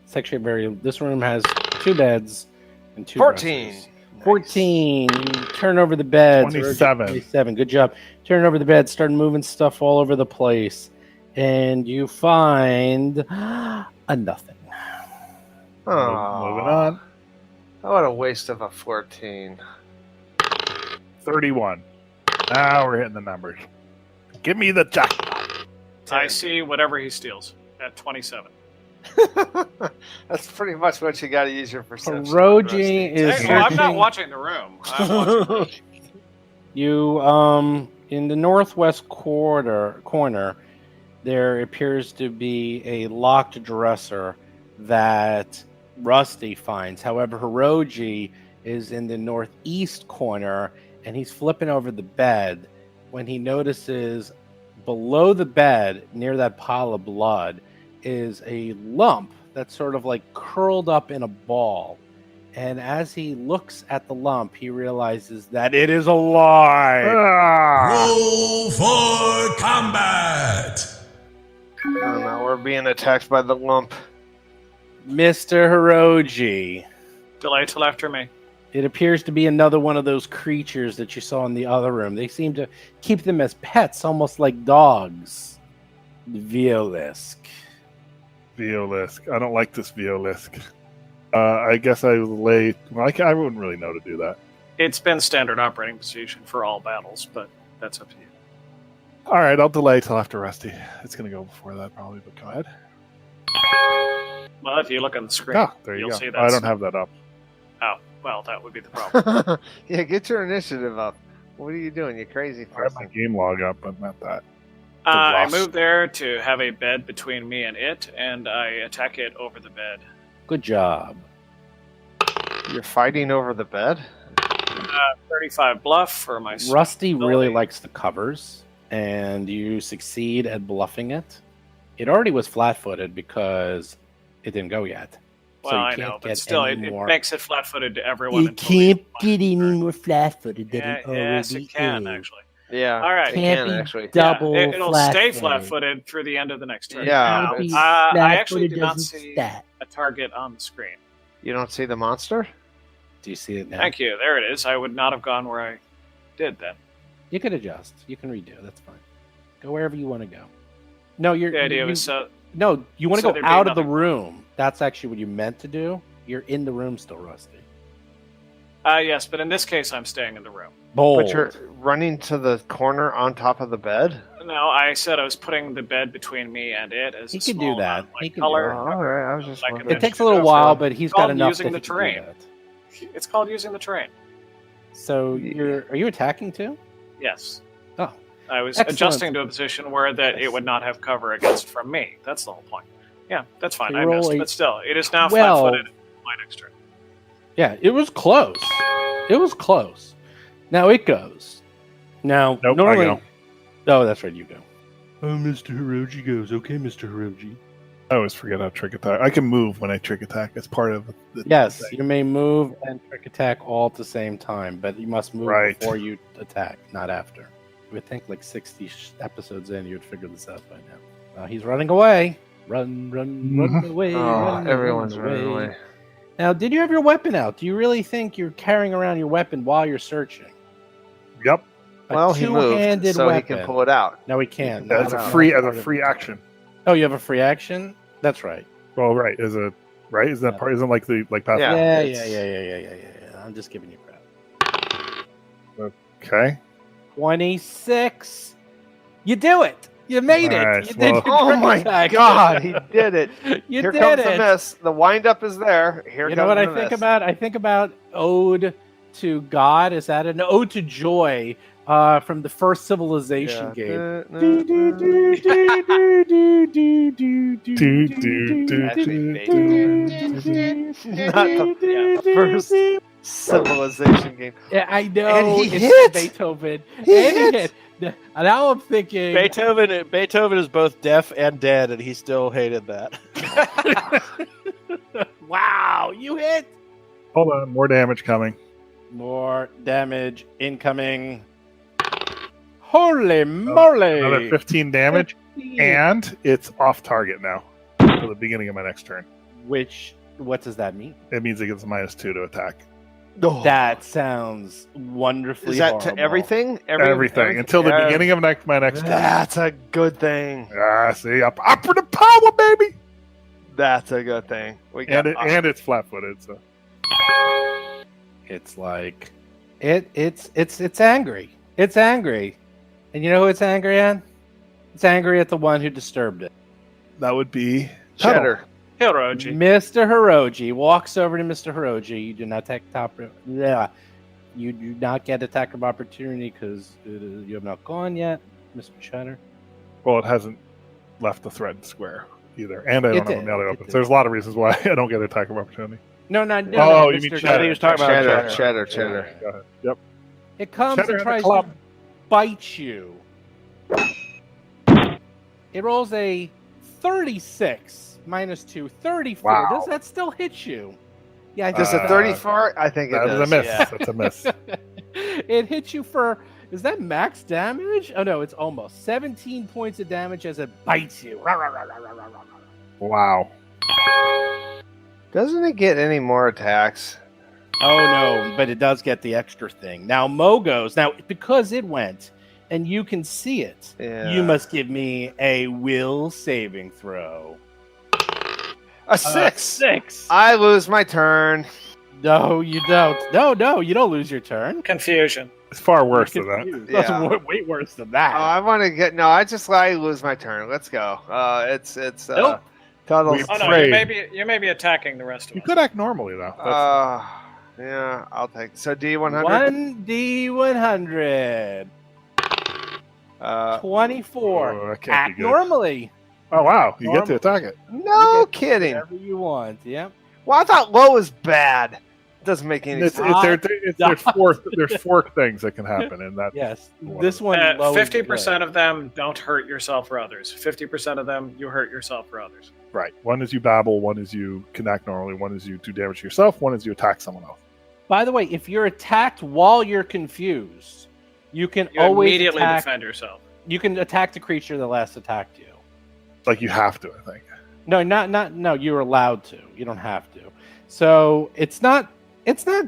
It's actually this room has 2 beds and 2 14. dressers. 14. You turn over the beds. 27. 27. Good job. Turn over the bed. Start moving stuff all over the place. And you find a nothing. Oh, Moving on. What a waste of a 14. 31. Now we're hitting the numbers. Give me the jackpot. I see whatever he steals at 27. That's pretty much what you got to use your perception. Hiroji is Hey, well, I'm not searching- watching the room. I'm watching the room. You in the northwest corner there appears to be a locked dresser that Rusty finds. However, Hiroji is in the northeast corner and he's flipping over the bed when he notices below the bed near that pile of blood is a lump that's sort of like curled up in a ball. And as he looks at the lump, he realizes that it is alive. Roll for combat! Oh no, we're being attacked by the lump. Mr. Hiroji. Delay till after me. It appears to be another one of those creatures that you saw in the other room. They seem to keep them as pets, almost like dogs. Violisk. Violisk. I don't like this Violisk. I guess I will lay. Well, I wouldn't really know to do that. It's been standard operating procedure for all battles, but that's up to you. All right, I'll delay till after Rusty. It's going to go before that probably, but go ahead. Well, if you look on the screen, Oh, there you you'll go. see that. I don't have that up. Oh, well, that would be the problem. Yeah, get your initiative up. What are you doing, you crazy I have my person? game log up, but not that. I rust. moved there to have a bed between me and it, and I attack it over the bed. Good job. You're fighting over the bed? 35 bluff for my... Rusty really ability. likes the covers, and you succeed at bluffing it. It already was flat-footed because it didn't go yet. Well, so you I can't know, get but still, any it more. makes it flat-footed to everyone. You until can't we- get any more flat-footed than Yeah, it already yes, it can, is. actually. Yeah. All right. It Can't can, be actually. double Yeah, it'll stay flat-footed. flat-footed through the end of the next turn. Yeah, Now, it's- I actually Flat-footed do not doesn't see stat. a target on the screen. You don't see the monster? Do you see it now? Thank you. There it is. I would not have gone where I did then. You can adjust. You can redo. That's fine. Go wherever you want to go. No, you're. The idea you, was no, you want to so go there'd be out of the nothing. room. That's actually what you meant to do. You're in the room still, Rusty. yes, but in this case, I'm staying in the room. Bold. But you're running to the corner on top of the bed? No, I said I was putting the bed between me and it as He a could small do that. amount, like He can do color. that. All right, I was just Like wondering. It takes a little So, while, but he's got called enough using that the he can do terrain. that. It's called using the terrain. So Yeah. are you attacking too? Yes. Oh, I was Excellent. adjusting to a position where that it would not have cover against from me. That's the whole point. Yeah, that's fine. So I roll missed, a but still, it is now 12. flat-footed. My next turn. yeah. It was close. It was close. Now it goes. Now Nope, normally. I go. Oh, that's right. You go. Oh, Mr. Hiroji goes. Okay, Mr. Hiroji. I always forget how trick attack. I can move when I trick attack. It's part of the Yes, thing. you may move and trick attack all at the same time, but you must move Right. before you attack, not after. You would think like 60 episodes in, you would figure this out by now. He's running away. Run away. Oh, run everyone's running away. Now, did you have your weapon out? Do you really think you're carrying around your weapon while you're searching? Yep. A Well, he moved, two-handed so weapon. he can pull it out. No, he can't. As Not a free part of the- action. Oh, you have a free action? That's right. Well, right. Isn't that part? Isn't like Pathfinder? Yeah, Yeah. I'm just giving you crap. Okay. 26. You do it. You made it. Nice. You did Well- your Oh trick my attack. god, he did it. You Here did comes it. the miss. The windup is there. Here You comes know what the I think miss. about? I think about ode to God. Is that an ode to joy From the first Civilization Yeah. game. Actually, Beethoven. Not the first Civilization game. Yeah, I know. And he it's hit! Beethoven. He and hit! he hit. Now I'm thinking. Beethoven is both deaf and dead, and he still hated that. Wow, you hit. Hold on, more damage coming. More damage incoming. Holy moly! Another 15 damage, and it's off target now for the beginning of my next turn. What does that mean? It means it gets -2 to attack. That sounds wonderfully Is that horrible. to everything? Everything until the beginning of my next turn. That's a good thing. See, up for the power, baby. That's a good thing. We got And it's flat-footed, so It's like it's angry. It's angry. And you know who it's angry at? It's angry at the one who disturbed it. that would be Cheddar. Hiroji. Mr. Hiroji walks over to Mr. Hiroji. You do not take top. Yeah, you do not get attack of opportunity because you have not gone yet, Mr. Cheddar. Well, it hasn't left the threatened square either, and I don't have a melee open. did. So there's a lot of reasons why I don't get attack of opportunity. No, Oh, you Mr. mean I Cheddar. think he was talking about Cheddar. Go ahead. Yep. It comes Cheddar and in the tries club. to bite you. It rolls a 36 -2, 34. Wow. Does that still hit you? Yeah, I Does think a 34? I think it That does. is a miss. Yeah. That's a miss. It hits you for. Is that max damage? Oh no, it's almost 17 points of damage as it bites you. Wow. Doesn't it get any more attacks? Oh no, but it does get the extra thing. Now Mo goes. Now because it went, and you can see it. Yeah. You must give me a will saving throw. A 6. 6. I lose my turn. No, you don't. No, you don't lose your turn. Confusion. It's far worse than that. That's Yeah. way worse than that. I want to get. No, I lose my turn. Let's go. It's Nope. Tuttle's. Oh no, Afraid. you may be attacking the rest of You us. could act normally though. That's- Yeah, I'll take. So D100. 1d100. 24. Oh, that can't Act be good. normally. Oh wow, you get to attack it. No You get kidding. Whatever you want. Yep. Well, I thought low was bad. It doesn't make any It's, sense. there's four things that can happen, and that Yes. One. This one. low is 50% good. of them don't hurt yourself or others. 50% of them you hurt yourself or others. right. One is you babble, one is you can act normally, one is you do damage to yourself, one is you attack someone else. By the way, if you're attacked while you're confused, you can You always immediately attack. defend yourself. You can attack the creature that last attacked you. Like you have to, I think. No, no. You're allowed to. You don't have to. So it's not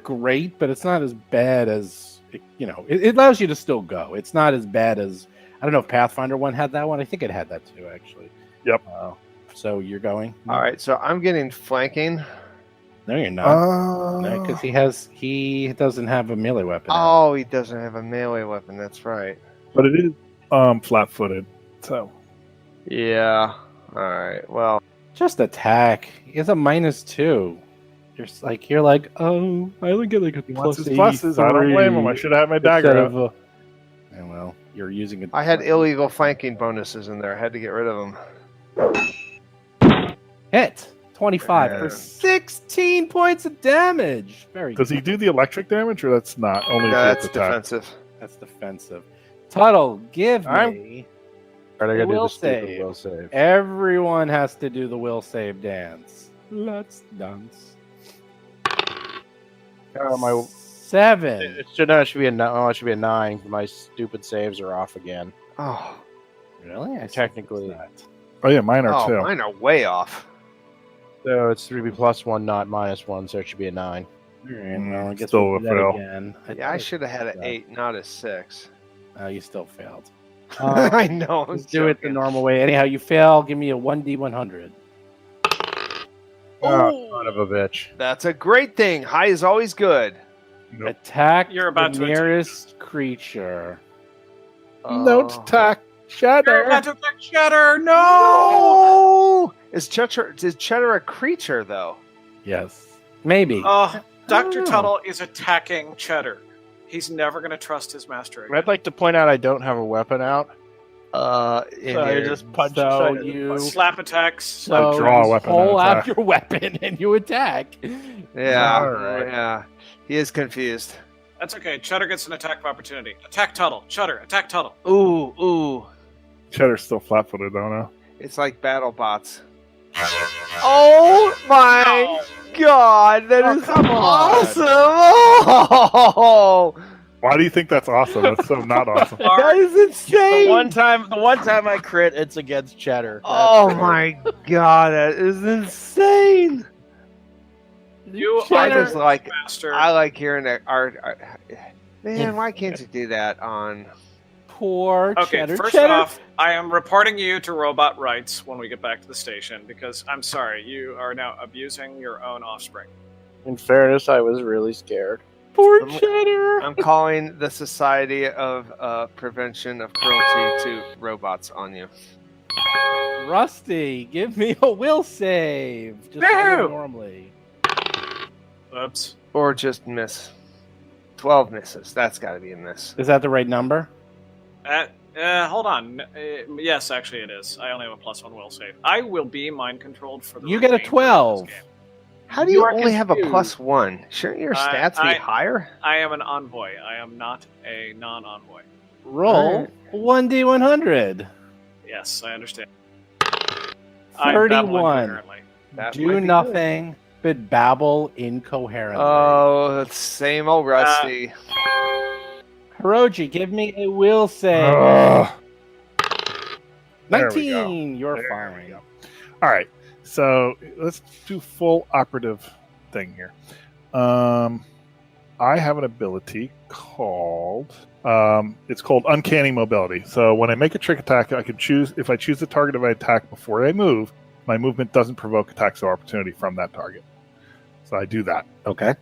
great, but it's not as bad as it allows you to still go. It's not as bad as I don't know if Pathfinder one had that one. I think it had that too, actually. Yep. So you're going. All right, so I'm getting flanking. No, you're not. Because he doesn't have a melee weapon. Oh, he doesn't have a melee weapon. That's right. But it is flat-footed, so Yeah. All right. Well, Just attack. He has a -2. You're like, oh, I only get like a he wants plus his pluses. I don't blame him. I should have had my dagger out. And well, you're using it. I had illegal flanking bonuses in there. I had to get rid of them. Hit 25 for Yeah. 16 points of damage. Very Does good. he do the electric damage, or that's not only That's if it's attack? defensive. That's defensive. Tuttle, give I'm- me. All right, I gotta do Will the stupid save. will save. Everyone has to do the will save dance. Let's dance. My 7. it should be a 9. My stupid saves are off again. Oh, Really? I Technically. suppose Oh yeah, mine are too. mine are way off. So it's 3b +1, not -1, so it should be a 9. not. All right, well, I guess Still we'll do a that fail. again. Yeah, I should have had an Yeah. 8, not a 6. You still failed. I know. I'm Let's do it the joking. normal way. Anyhow, you fail. Give me a 1d100. Oh, son of a bitch. That's a great thing. High is always good. Nope. Attack You're about the to attack. nearest creature. Don't Oh. attack You're Shadow. about to attack Cheddar! No! Oh, is Cheddar a creature though? Yes. Maybe. Dr. know. Tuttle is attacking Cheddar. He's never going to trust his master again. I'd like to point out I don't have a weapon out. In So I your- just punch. So So you Slap attacks. so draw a you weapon pull and out attack. your weapon and you attack. yeah, Alright. yeah. He is confused. That's okay. Cheddar gets an attack of opportunity. Attack Tuttle. Cheddar, attack Tuttle. Ooh. Cheddar's still flat-footed, though, now. It's like battle bots. Oh my god, that is come on. awesome! Oh, Why do you think that's awesome? That's so not awesome. that is The insane! one time I crit, it's against Cheddar. Oh my god, that is insane! You I are just like, master. I like hearing that art. Man, why can't you do that on? Poor Okay, Cheddar. first Cheddar. off, I am reporting you to robot rights when we get back to the station because I'm sorry, you are now abusing your own offspring. In fairness, I was really scared. Poor I'm- Cheddar. I'm calling the Society of Prevention of Cruelty to Robots on you. Rusty, give me a will save. Just No! roll normally. Oops. Or just miss. 12 misses. That's got to be a miss. Is that the right number? Hold on. Yes, actually it is. I only have a +1 will save. I will be mind controlled for the You get a remainder of 12. this game. How do You you are only have a confused. +1? Shouldn't your stats be I- higher? I am an envoy. I am not a non-envoy. Roll 1d100. Yes, I understand. I'm babbling 31. coherently. That might Do be good. nothing but babble incoherently. Oh, that's same old Rusty. Hiroji, give me a will save. Ugh. There we go. 19. You're There we fine. go. All right, so let's do full operative thing here. I have an ability called it's called Uncanny Mobility. So when I make a trick attack, I can choose if I choose the target of I attack before I move. My movement doesn't provoke attacks of opportunity from that target. So I do that. Okay.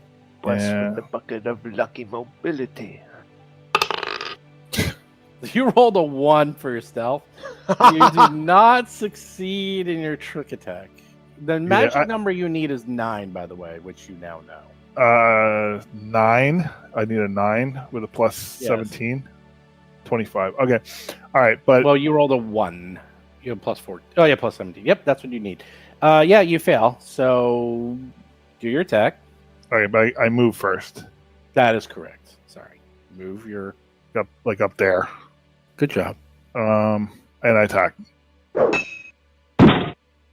Blessed Yeah. with the bucket of lucky mobility. You rolled a 1 for your stealth. You do not succeed in your trick attack. The magic number you need is 9, by the way, which you now know. 9. I need a 9 with a plus Yes. 17. 25. Okay. All right, but Well, you rolled a 1. You have +4. Oh, yeah, plus 17. Yep, that's what you need. Yeah, you fail. So do your attack. okay, but I move first. That is correct. Sorry. Move your. Up there. Good job. And I attack.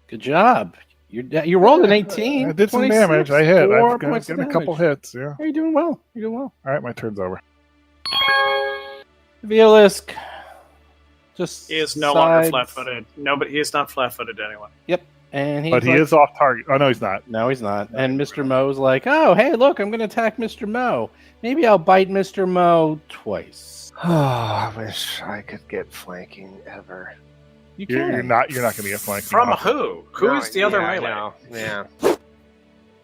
Good job. You rolled an 18. I did some 26, damage. I hit. 4 I've points got of a couple damage. hits. Yeah. You're doing well. You're doing well. All right, my turn's over. Violisk. Just He is no longer sides- flat-footed. No, but he is not flat-footed anyway. And he's But he like- is off target. Oh no, he's not. No, he's not. And Mr. Mo's like, oh, hey, look, I'm going to attack Mr. Mo. Maybe I'll bite Mr. Mo twice. Oh, I wish I could get flanking ever. You can. You're not going to get flanked. From who? Who is the other yeah, I melee? know. Yeah.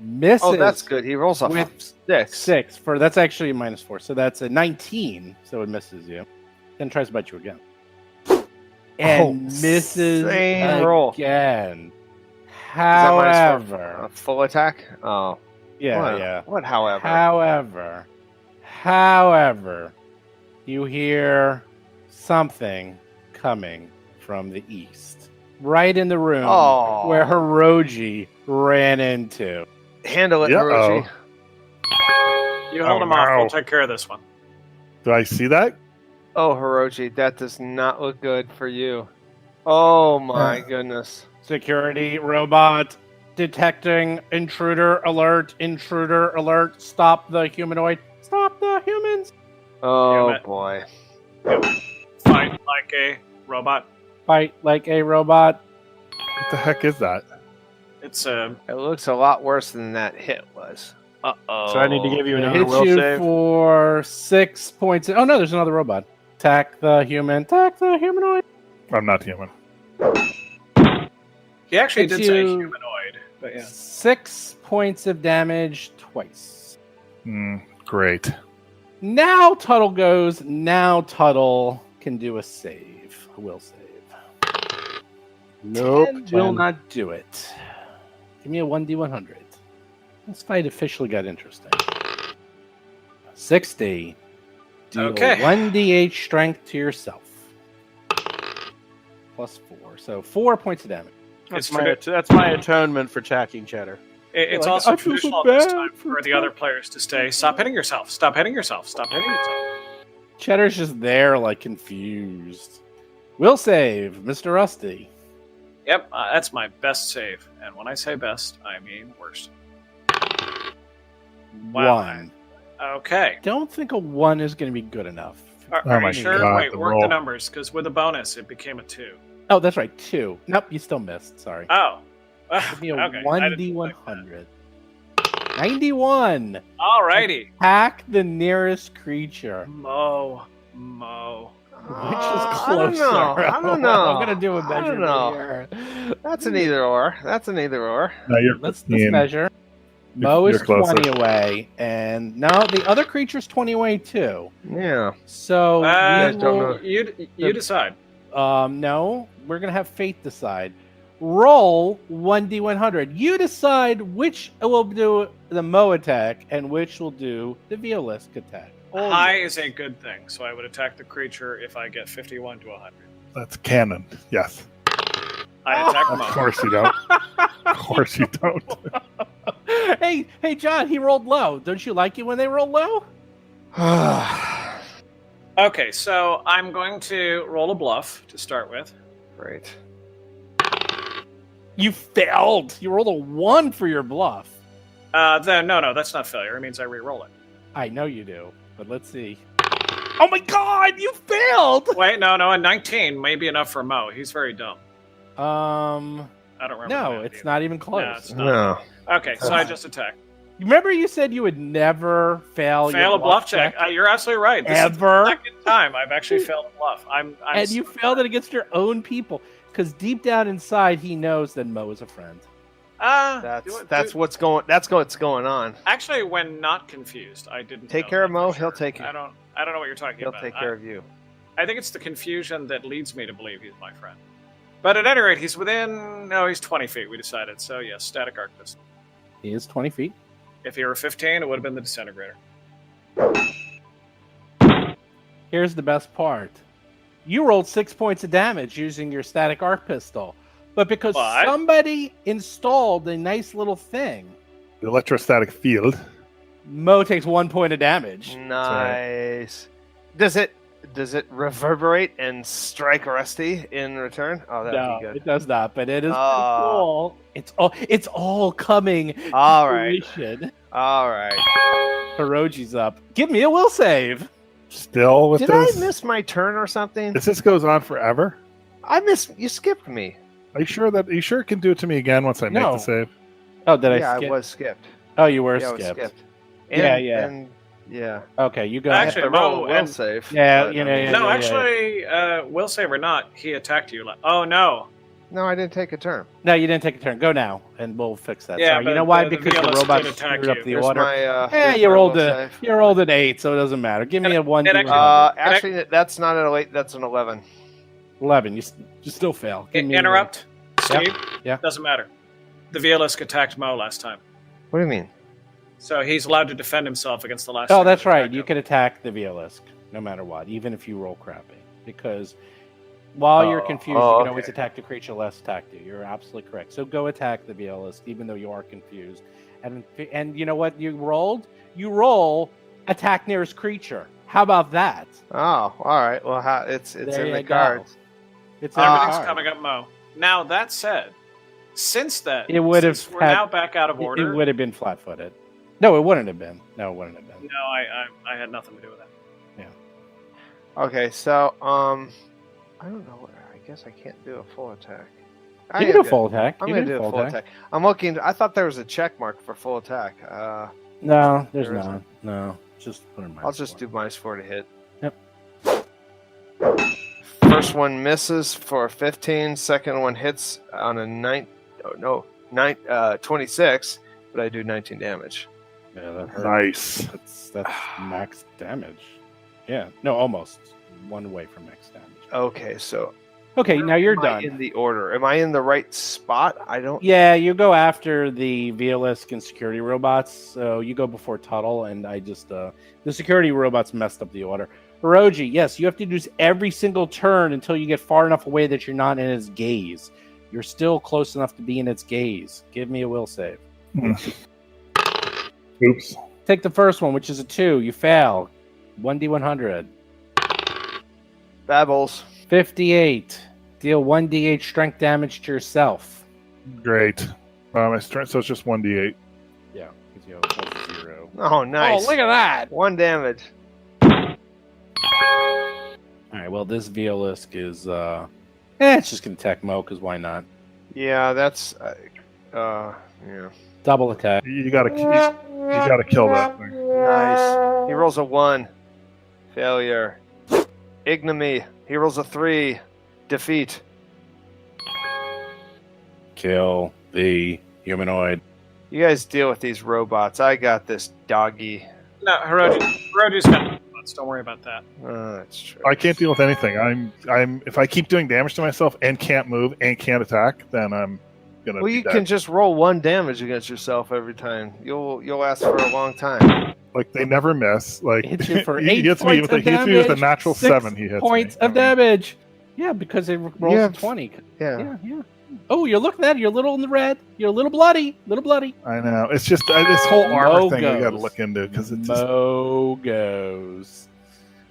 Misses. Oh, that's good. He rolls a With 6. 6. That's actually a -4. So that's a 19. So it misses you. Then tries to bite you again. And misses same roll. again. that -4? However. A full attack? Oh. Yeah, what, yeah. What, however? However, you hear something coming from the east, right in the room Oh. where Hiroji ran into. Handle it, Yeah-oh. Hiroji. You hold Oh, him off. no. We'll take care of this one. Do I see that? Oh, Hiroji, that does not look good for you. Oh my goodness. Security robot detecting intruder alert, stop the humanoid, stop the humans. Oh Damn it. boy. Fight like a robot. Fight like a robot. What the heck is that? It's It looks a lot worse than that hit was. Uh-oh. So I need to give you It another hits will you save. for 6 points. Oh no, there's another robot. Attack the human. Attack the humanoid. I'm not human. he actually It's did say you- humanoid, but yeah. 6 points of damage twice. Great. Now Tuttle goes. Now Tuttle can do a save. A will save. Nope. 10 will not do it. Give me a 1d100. This fight officially got interesting. 60. deal Okay. 1d8 strength to yourself. Plus 4. So 4 points of damage. It's That's my atonement for attacking Cheddar. It's Like, also I feel so traditional this bad time for the other players to stay. Stop hitting yourself. Stop hitting yourself. Stop hitting yourself. Cheddar's just there, like, confused. Will save, Mr. Rusty. Yep, that's my best save. And when I say best, I mean worst. Wow. 1. Okay. Don't think a 1 is going to be good enough. Are Oh my you sure? God, Wait, the work roll. the numbers, because with a bonus, it became a 2. Oh, that's right, 2. Nope, you still missed. Sorry. Oh. Give me a Okay, I didn't expect 1d100. 91. that. Alrighty. Attack the nearest creature. Mo. Which is I closer? don't know. I'm gonna do a I don't measurement know. here. That's an either or. No, you're Let's 15. measure. You're- Mo is you're closer. 20 away, and no, the other creature's 20 away too. Yeah. So guys we don't will- know. You decide. no, we're gonna have fate decide. Roll 1d100. You decide which will do the Mo attack and which will do the Violisk attack. All High yours. is a good thing, so I would attack the creature if I get 51 to 100. That's canon. Yes. I attack Of Mo. course you don't. Of course you don't. Hey, John, he rolled low. Don't you like it when they roll low? Okay, so I'm going to roll a bluff to start with. Great. You failed. You rolled a 1 for your bluff. Then no, that's not failure. It means I re-roll it. I know you do, but let's see. Oh my God, you failed! Wait, no, a 19 may be enough for Mo. He's very dumb. I don't remember. No, that it's either. not even No, close. it's not. No. Okay, so I just attack. Remember you said you would never fail Fail a bluff check. You're absolutely right. This is Ever? the second time I've actually failed a bluff. I'm And you failed it against your own people. Because deep down inside, he knows that Mo is a friend. That's what's going on. Actually, when not confused, I didn't Take know care that of Mo, for he'll sure. take it. I don't know what you're talking He'll about. take care of you. I think it's the confusion that leads me to believe he's my friend. But at any rate, he's within. No, he's 20 feet. We decided. So yes, static arc pistol. He is 20 feet. If he were 15, it would have been the disintegrator. Here's the best part. You rolled 6 points of damage using your static arc pistol. But because What? somebody installed a nice little thing, The electrostatic field. Mo takes 1 point of damage. Nice. Does it reverberate and strike Rusty in return? Oh, that'd No, be good. it does not, but it is Oh. cool. It's all coming. All to right. fruition. All right. Hiroji's up. Give me a will save. Still with Did this? I miss my turn or something? This goes on forever? You skipped me. Are you sure it can do it to me again once I make No. the save? Oh, did Yeah, I skip? I was skipped. Oh, you were Yeah, I was skipped. skipped. Yeah. And yeah. Okay, you go. I Actually, have to roll Mo, a will and- save. Yeah, but, you know, I mean- yeah. No, actually, will save or not, he attacked you. Oh no. No, I didn't take a turn. No, you didn't take a turn. Go now, and we'll fix that. Yeah, Sorry. You but know why? the Because the VLS robot did attack screwed up you. the Here's order. my, Yeah, here's you my rolled will a save. you rolled an 8, so it doesn't matter. Give me a 1. and actually- Actually, that's not an 8. That's an 11. 11. You still fail. Give me Interrupt, Yep. Steve. Yeah. Doesn't matter. The Violisk attacked Mo last time, What do you mean? so he's allowed to defend himself against the last. Oh, time that's he right. attacked You him. can attack the Violisk no matter what, even if you roll crappy. Because while you're confused, you can always okay. attack the creature less attacked you. You're absolutely correct. So go attack the Violisk, even though you are confused. And you know what you rolled? You roll attack nearest creature. How about that? Oh, all right. Well, it's There in you the go. cards. It's in the Everything's card. coming up, Mo. Now that said, since then, It would have since we're had- now back out of order. It would have been flat-footed. No, it wouldn't have been. No, it wouldn't have been. No, I had nothing to do with that. Okay, so I don't know. I guess I can't do a full attack. You can do full attack. I'm You gonna can do a full attack. I'm looking. I thought there was a check mark for full attack. No, there's There not. isn't. No, just put in my. I'll just do -4 to hit. Yep. First one misses for 15. Second one hits on a 26, but I do 19 damage. Yeah, that hurts. Nice. That's max damage. Yeah. No, almost. One away from max damage. Okay, so Okay, now you're Am I done. in the order? Am I in the right spot? I don't. Yeah, you go after the VLSK and security robots. So you go before Tuttle, and I just the security robots messed up the order. Hiroji, yes, you have to do every single turn until you get far enough away that you're not in its gaze. You're still close enough to be in its gaze. Give me a will save. Oops. Take the first one, which is a 2. You fail. 1d100. Babbles. 58. Deal 1d8 strength damage to yourself. Great. My strength, so it's just 1d8. Yeah, because you have 0. Oh, nice. Oh, look at that! 1 damage. Alright, well, this VLSK is, it's just going to attack Mo, because why not? Yeah, that's. Yeah. Double attack. You gotta kill that thing. Nice. He rolls a 1. Failure. Ignominy. He rolls a 3. Defeat. Kill the humanoid. You guys deal with these robots. I got this doggy. No, Hiroji's got robots. Don't worry about that. That's true. I can't deal with anything. I'm. If I keep doing damage to myself and can't move and can't attack, then I'm gonna. Well, be you dead. can just roll 1 damage against yourself every time. You'll last for a long time. Like they never miss. Like Hits you for he 8 hits me points with of he hits me with a damage, natural 6 7. He hits points me. of damage. Yeah, because it rolls Yeah. a 20. Yeah. Yeah. Oh, you're looking at it. You're a little in the red. You're a little bloody. I know. It's just this whole armor Mo thing we got to goes. look into because it's just, Mo goes.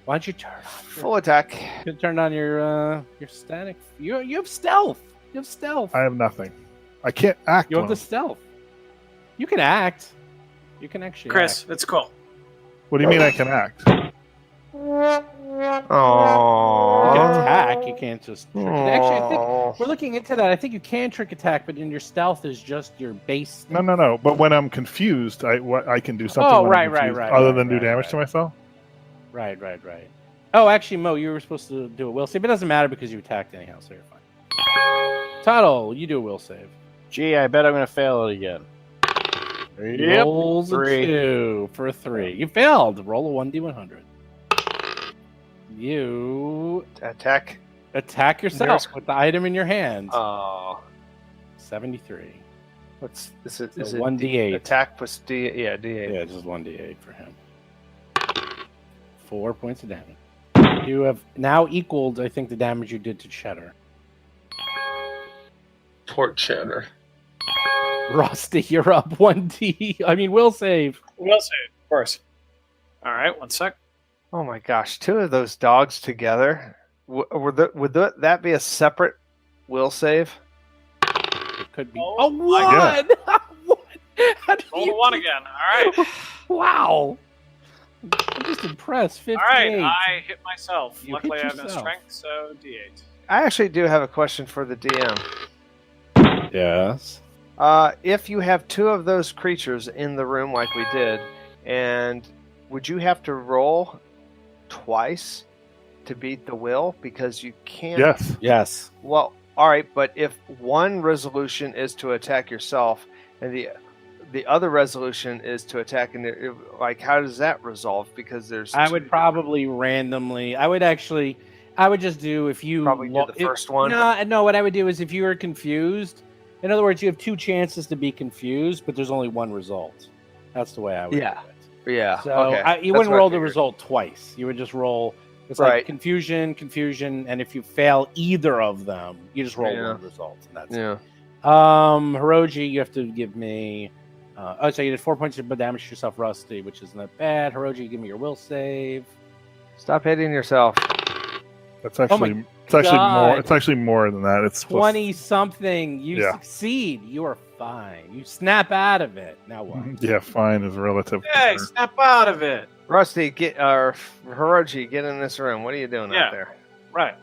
Why don't you turn on Full attack. your static? You have stealth. You have stealth. I have nothing. I can't act. You have when the stealth. You can act. You can actually. Chris, act. it's cool. What do you mean I can act? You Oh. can attack. You can't just. Trick. Actually, I think we're looking into that. I think you can trick attack, but in your stealth is just your base. No. But when I'm confused, I can do something. Oh, when I'm right, confused, right, Other right, than do right, damage right. to myself. Right. Oh, actually, Mo, you were supposed to do a will save. It doesn't matter because you attacked anyhow, so you're fine. Tuttle, you do a will save. Gee, I bet I'm going to fail it again. Yep. Rolls a 3. 2 for 3. You failed. Roll a 1d100. You Attack. attack yourself with the item in your hand. Oh. 73. What's this? Is So it 1d8. Attack plus D? Yeah, D8. Yeah, just 1d8 for him. 4 points of damage. You have now equaled, I think, the damage you did to Cheddar. Port Cheddar. Rusty, you're up 1d. I mean, will save. Will save, of course. All right, 1 sec. Oh my gosh, 2 of those dogs together. Would that be a separate will save? It could be. Oh Oh, my one! One! How did Roll you the 1 do- again. All right. Wow! I'm just impressed. 58. All right, I hit myself. You Luckily, hit I have no yourself. strength, so D8. I actually do have a question for the DM. Yes. If you have 2 of those creatures in the room like we did, and would you have to roll twice to beat the will? Because you can't. Yes. Yes. Well, all right, but if one resolution is to attack yourself, and the other resolution is to attack, and like, how does that resolve? Because there's. I 2 would probably randomly. I would just do if you Probably do the first one? No. What I would do is if you were confused. In other words, you have 2 chances to be confused, but there's only 1 result. That's the way I would Yeah. do it. Yeah. So okay. you That's wouldn't what I roll the figured. result twice. You would just roll. It's Right. like confusion, and if you fail either of them, you just roll Yeah. 1 result, and that's Yeah. it. Hiroji, you have to give me. So you did 4 points of damage to yourself, Rusty, which isn't that bad. Hiroji, give me your will save. Stop hitting yourself. That's actually my it's actually God. more. It's actually more than that. It's plus- 20 something. You Yeah. succeed. You are fine. You snap out of it. Now what? Yeah, fine is relative. Hey, snap out of it. Rusty, Hiroji, get in this room. What are you doing Yeah. out there? Right.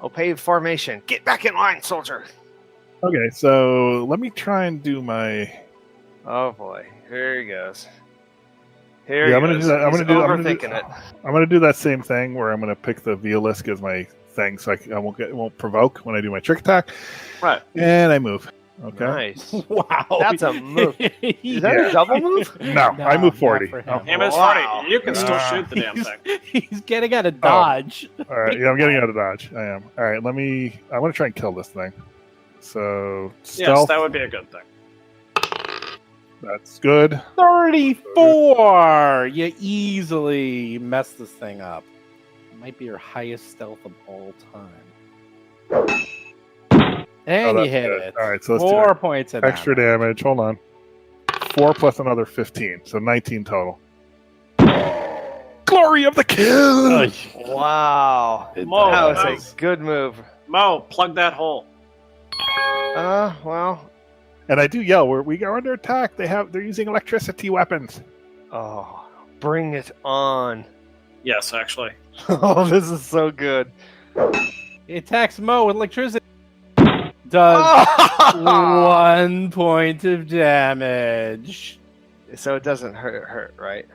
Opave formation. Get back in line, soldier. Okay, so let me try and do my. Oh boy, here he goes. Here Yeah, he I'm gonna goes. do that. I'm He's gonna do overthinking it. I'm gonna do that same thing where I'm gonna pick the VLSK as my thing, so I won't provoke when I do my trick attack, Right. and I move. Okay. Nice. Wow. That's a move. Is that Yeah. a double move? No, I move 40. not for him. Damn, it's Wow. 40. You can still Ah. shoot the damn thing. He's getting out of dodge. All right, yeah, I'm getting out of dodge. I am. All right, I want to try and kill this thing. So stealth. Yes, that would be a good thing. That's good. 34! You easily messed this thing up. It might be your highest stealth of all time. And you that's hit good. it. All right, so let's 4 do points of extra damage. Hold on. 4 plus another 15, so 19 total. Glory of the kill! Wow. Mo, That Mo, was a good move. Mo, plug that hole. Well. And I do yell, we are under attack. They're using electricity weapons. Oh, bring it on. Yes, actually. Oh, this is so good. It attacks Mo with electricity. Does 1 point of damage. So it doesn't hurt, right?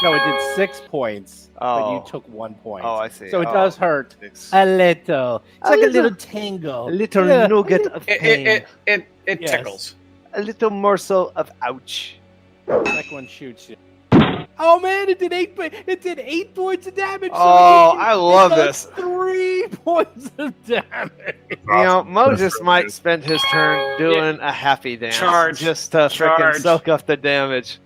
No, it did 6 points, but Oh. you took 1 point. Oh, I see. So it Oh. does hurt a little. It's like a little tingle. A little Yeah. nugget of pain. It Yes. tickles. A little morsel of ouch. Second one shoots you. Oh man, it did 8 points of damage. Oh, it I love does this. 3 points of damage. You know, Mo That's just really might good. spend his turn doing a happy dance. Charge. Just to freaking Charge. soak up the damage.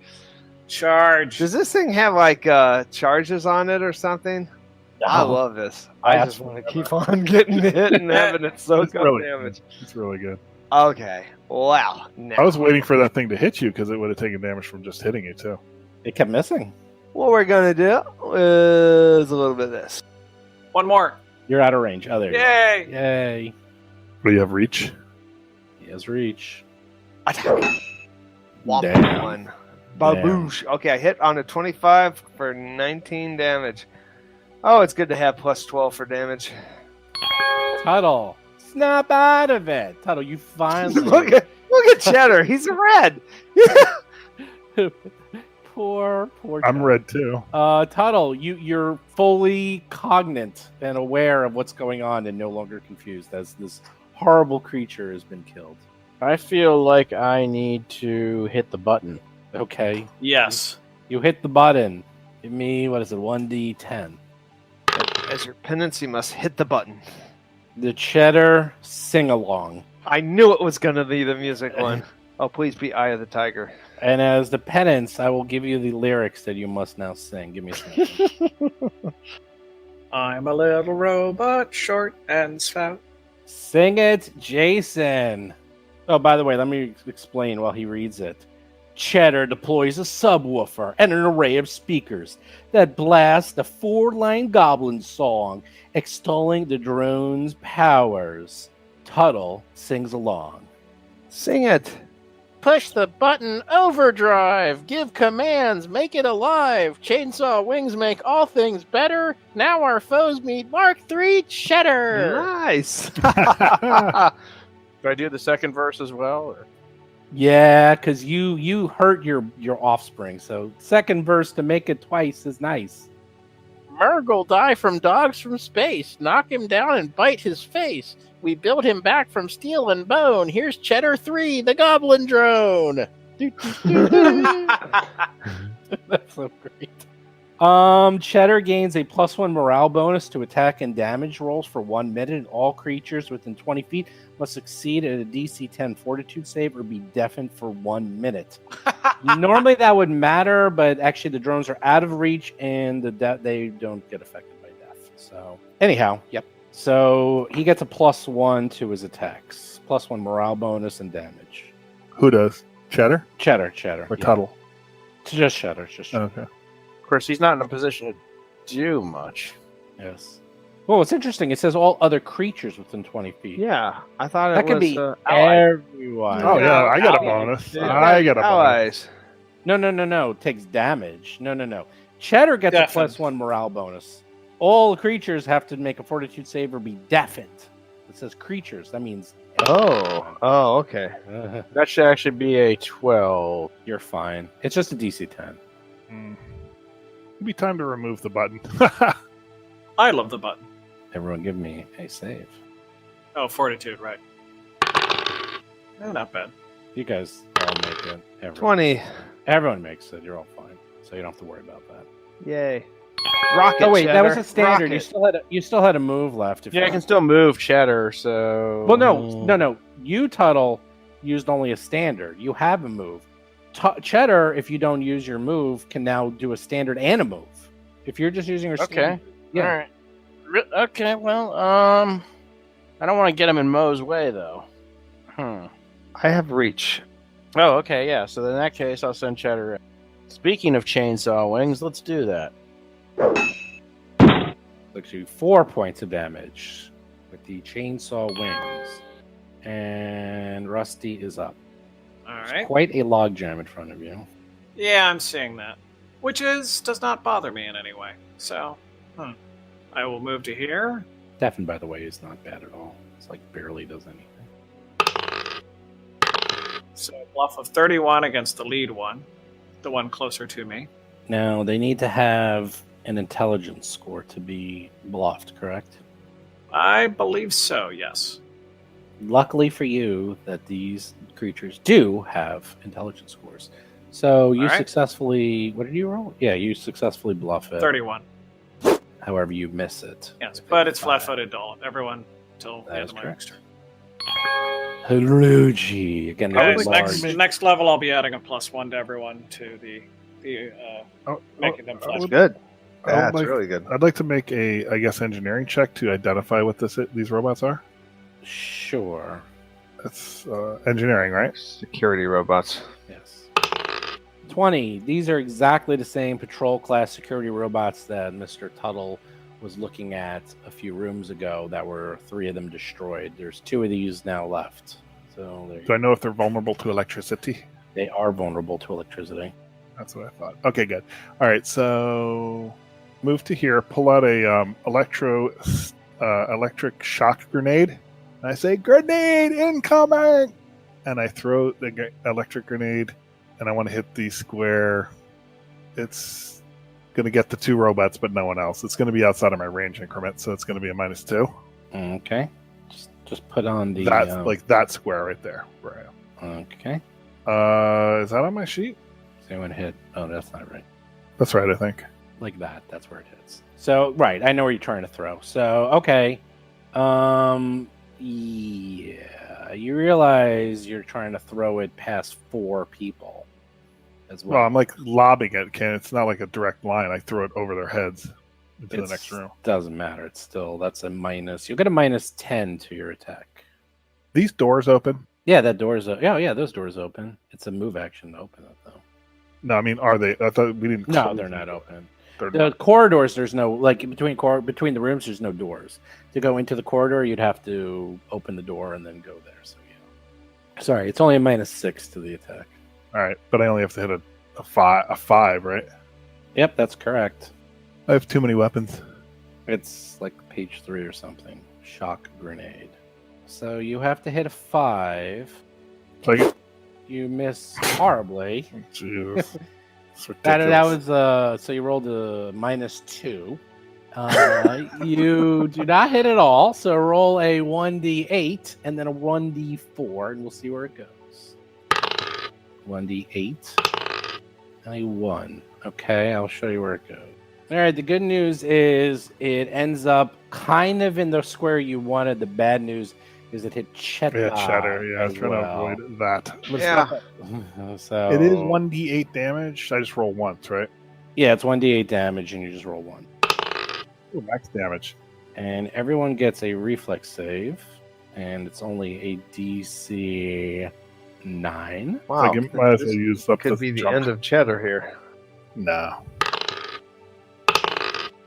Charge. Does this thing have like charges on it or something? I love this. I just want to keep on getting hit and having it soak It's up really damage. It's really good. Okay. Wow. Now, I was waiting for that thing to hit you because it would have taken damage from just hitting you too. It kept missing. what we're gonna do is a little bit of this. One more. You're out of range. Oh, there you Yay! go. Yay. But you have reach. He has reach. Attack. Whomp Damn. one. Baboosh. Okay, I hit on a 25 for 19 damage. Oh, it's good to have plus 12 for damage. Tuttle, snap out of it. Tuttle, you finally. look at Cheddar. He's red. poor. I'm Tuttle. red too. Tuttle, you're fully cognate and aware of what's going on and no longer confused as this horrible creature has been killed. I feel like I need to hit the button. Okay. Yes. You hit the button. Give me, 1d10. As your penance, you must hit the button. The Cheddar sing-along. I knew it was going to be the music one. Oh, please be Eye of the Tiger. And as the penance, I will give you the lyrics that you must now sing. Give me a second. I'm a little robot, short and stout. Sing it, Jason. Oh, by the way, let me explain while he reads it. Cheddar deploys a subwoofer and an array of speakers that blast a 4-line goblin song extolling the drone's powers. Tuttle sings along. Sing it. Push the button overdrive. Give commands. Make it alive. Chainsaw wings make all things better. Now our foes meet Mark III Cheddar. Nice. Do I do the second verse as well? Or? Yeah, because you hurt your offspring, so second verse to make it twice is nice. Murgle die from dogs from space. Knock him down and bite his face. We built him back from steel and bone. Here's Cheddar 3, the goblin drone. That's so great. Cheddar gains a +1 morale bonus to attack and damage rolls for 1 minute. All creatures within 20 feet must succeed at a DC 10 Fortitude save or be deafened for 1 minute. Normally that would matter, but actually the drones are out of reach and they don't get affected by death. So anyhow, yep. So he gets a +1 to his attacks, +1 morale bonus and damage. Who does? Cheddar Cheddar, or yeah. Tuttle? Just Cheddar, just Cheddar. Okay. Of course, he's not in a position to do much. Yes. Well, what's interesting, it says all other creatures within 20 feet. Yeah, I thought it That was could be allies. everyone. Oh yeah, I got a allies. bonus. I got a bonus. Allies. No. Takes damage. No. Cheddar gets Deafened. a +1 morale bonus. All creatures have to make a Fortitude save or be deafened. It says creatures. That means. Oh, okay. That should actually be a 12. You're fine. It's just a DC 10. It'd be time to remove the button. I love the button. Everyone give me a save. Oh, fortitude, right. Not bad. You guys all make it. 20. Everyone makes it. You're all fine, so you don't have to worry about that. Yay. Rocket. Oh wait, that was Cheddar. a standard. Rocket. You still had a move left. If Yeah, you I can still move Cheddar, so... Well, no. You, Tuttle, used only a standard. You have a move. Cheddar, if you don't use your move, can now do a standard and a move. If you're just using your standard. Yeah. All right. Okay, well, I don't want to get him in Mo's way, though. I have reach. Oh, okay, yeah. So in that case, I'll send Cheddar in. Speaking of chainsaw wings, let's do that. Looks you 4 points of damage with the chainsaw wings. And Rusty is up. All There's right. quite a logjam in front of you. Yeah, I'm seeing that. Which does not bother me in any way. So, I will move to here. Stefan, by the way, is not bad at all. It's like barely does anything. So, a bluff of 31 against the lead one. The one closer to me. Now, they need to have an intelligence score to be bluffed, correct? I believe so, yes. Luckily for you that these creatures do have intelligence scores. So you All right. successfully... What did you roll? Yeah, you successfully bluff it. 31. However, you miss it. Yes, but it's flat-footed, everyone, till the That end is of my correct. next turn. Haruji. Again, Guys, that's large. next level, I'll be adding a +1 to everyone to the making them flat. That's good. I would That's like- really good. I'd like to make a, I guess, engineering check to identify what these robots are. Sure. That's engineering, right? Security robots. Yes. 20. These are exactly the same patrol class security robots that Mr. Tuttle was looking at a few rooms ago. That were 3 of them destroyed. There's 2 of these now left. So there you Do I know if they're vulnerable to electricity? They are vulnerable to electricity. That's what I thought. Okay, good. All right, so move to here. Pull out a electric shock grenade. And I say, "Grenade incoming!" And I throw the electric grenade, and I want to hit the square. It's going to get the 2 robots, but no one else. It's going to be outside of my range increment, so it's going to be a -2. Okay. Just put on the... That's like that square right there. Where I Okay. am. Is that on my sheet? So anyone hit... Oh, that's not right. That's right, I think. Like that. That's where it hits. So, right. I know where you're trying to throw. So, okay. Yeah. You realize you're trying to throw it past 4 people as well. Well, I'm like lobbing it. It's not like a direct line. I throw it over their heads into the next room. Doesn't matter. It's still... That's a minus. You'll get a -10 to your attack. These doors open? Yeah, that door's... yeah, those doors open. It's a move action to open it, though. No, I mean, are they? I thought we didn't. No, close they're them. not open. They're The not. corridors, there's no between the rooms. There's no doors. To go into the corridor, you'd have to open the door and then go there. So yeah. Sorry, it's only a -6 to the attack. All right, but I only have to hit a 5, right? Yep, that's correct. I have too many weapons. It's like page 3 or something. Shock grenade. So you have to hit a 5. So I get, You miss horribly. Jesus, it's That ridiculous. was so you rolled a -2. You do not hit at all. So roll a 1d8 and then a 1d4, and we'll see where it goes. 1d8 and a 1. Okay, I'll show you where it goes. All right. The good news is it ends up kind of in the square you wanted. The bad news is it hit Cheddar. Yeah, Cheddar. Yeah, I was as trying well. to avoid that. But it's Yeah. not- So it is 1d8 damage. I just roll once, right? Yeah, it's 1d8 damage, and you just roll 1. Ooh, max damage. And everyone gets a reflex save, and it's only a DC 9. Wow. So I might as well This use up could the be the jump. end of Cheddar here. No.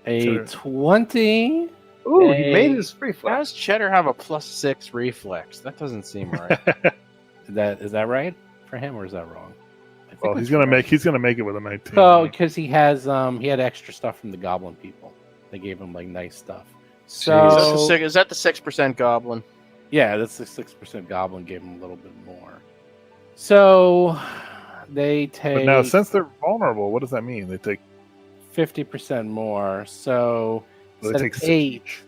A Sure. 20. Ooh, Hey. he made his How reflex. does Cheddar have a +6 reflex? That doesn't seem right. Is that right for him, or is that wrong? I think Well, that's he's gonna right. make it with a 19. Oh, because he had extra stuff from the Goblin people. They gave him like nice stuff. So Is that the 6% goblin? yeah, that's the 6% Goblin gave him a little bit more. So they take But now, since they're vulnerable, what does that mean? They take 50% more. So they instead take of 6 8, each.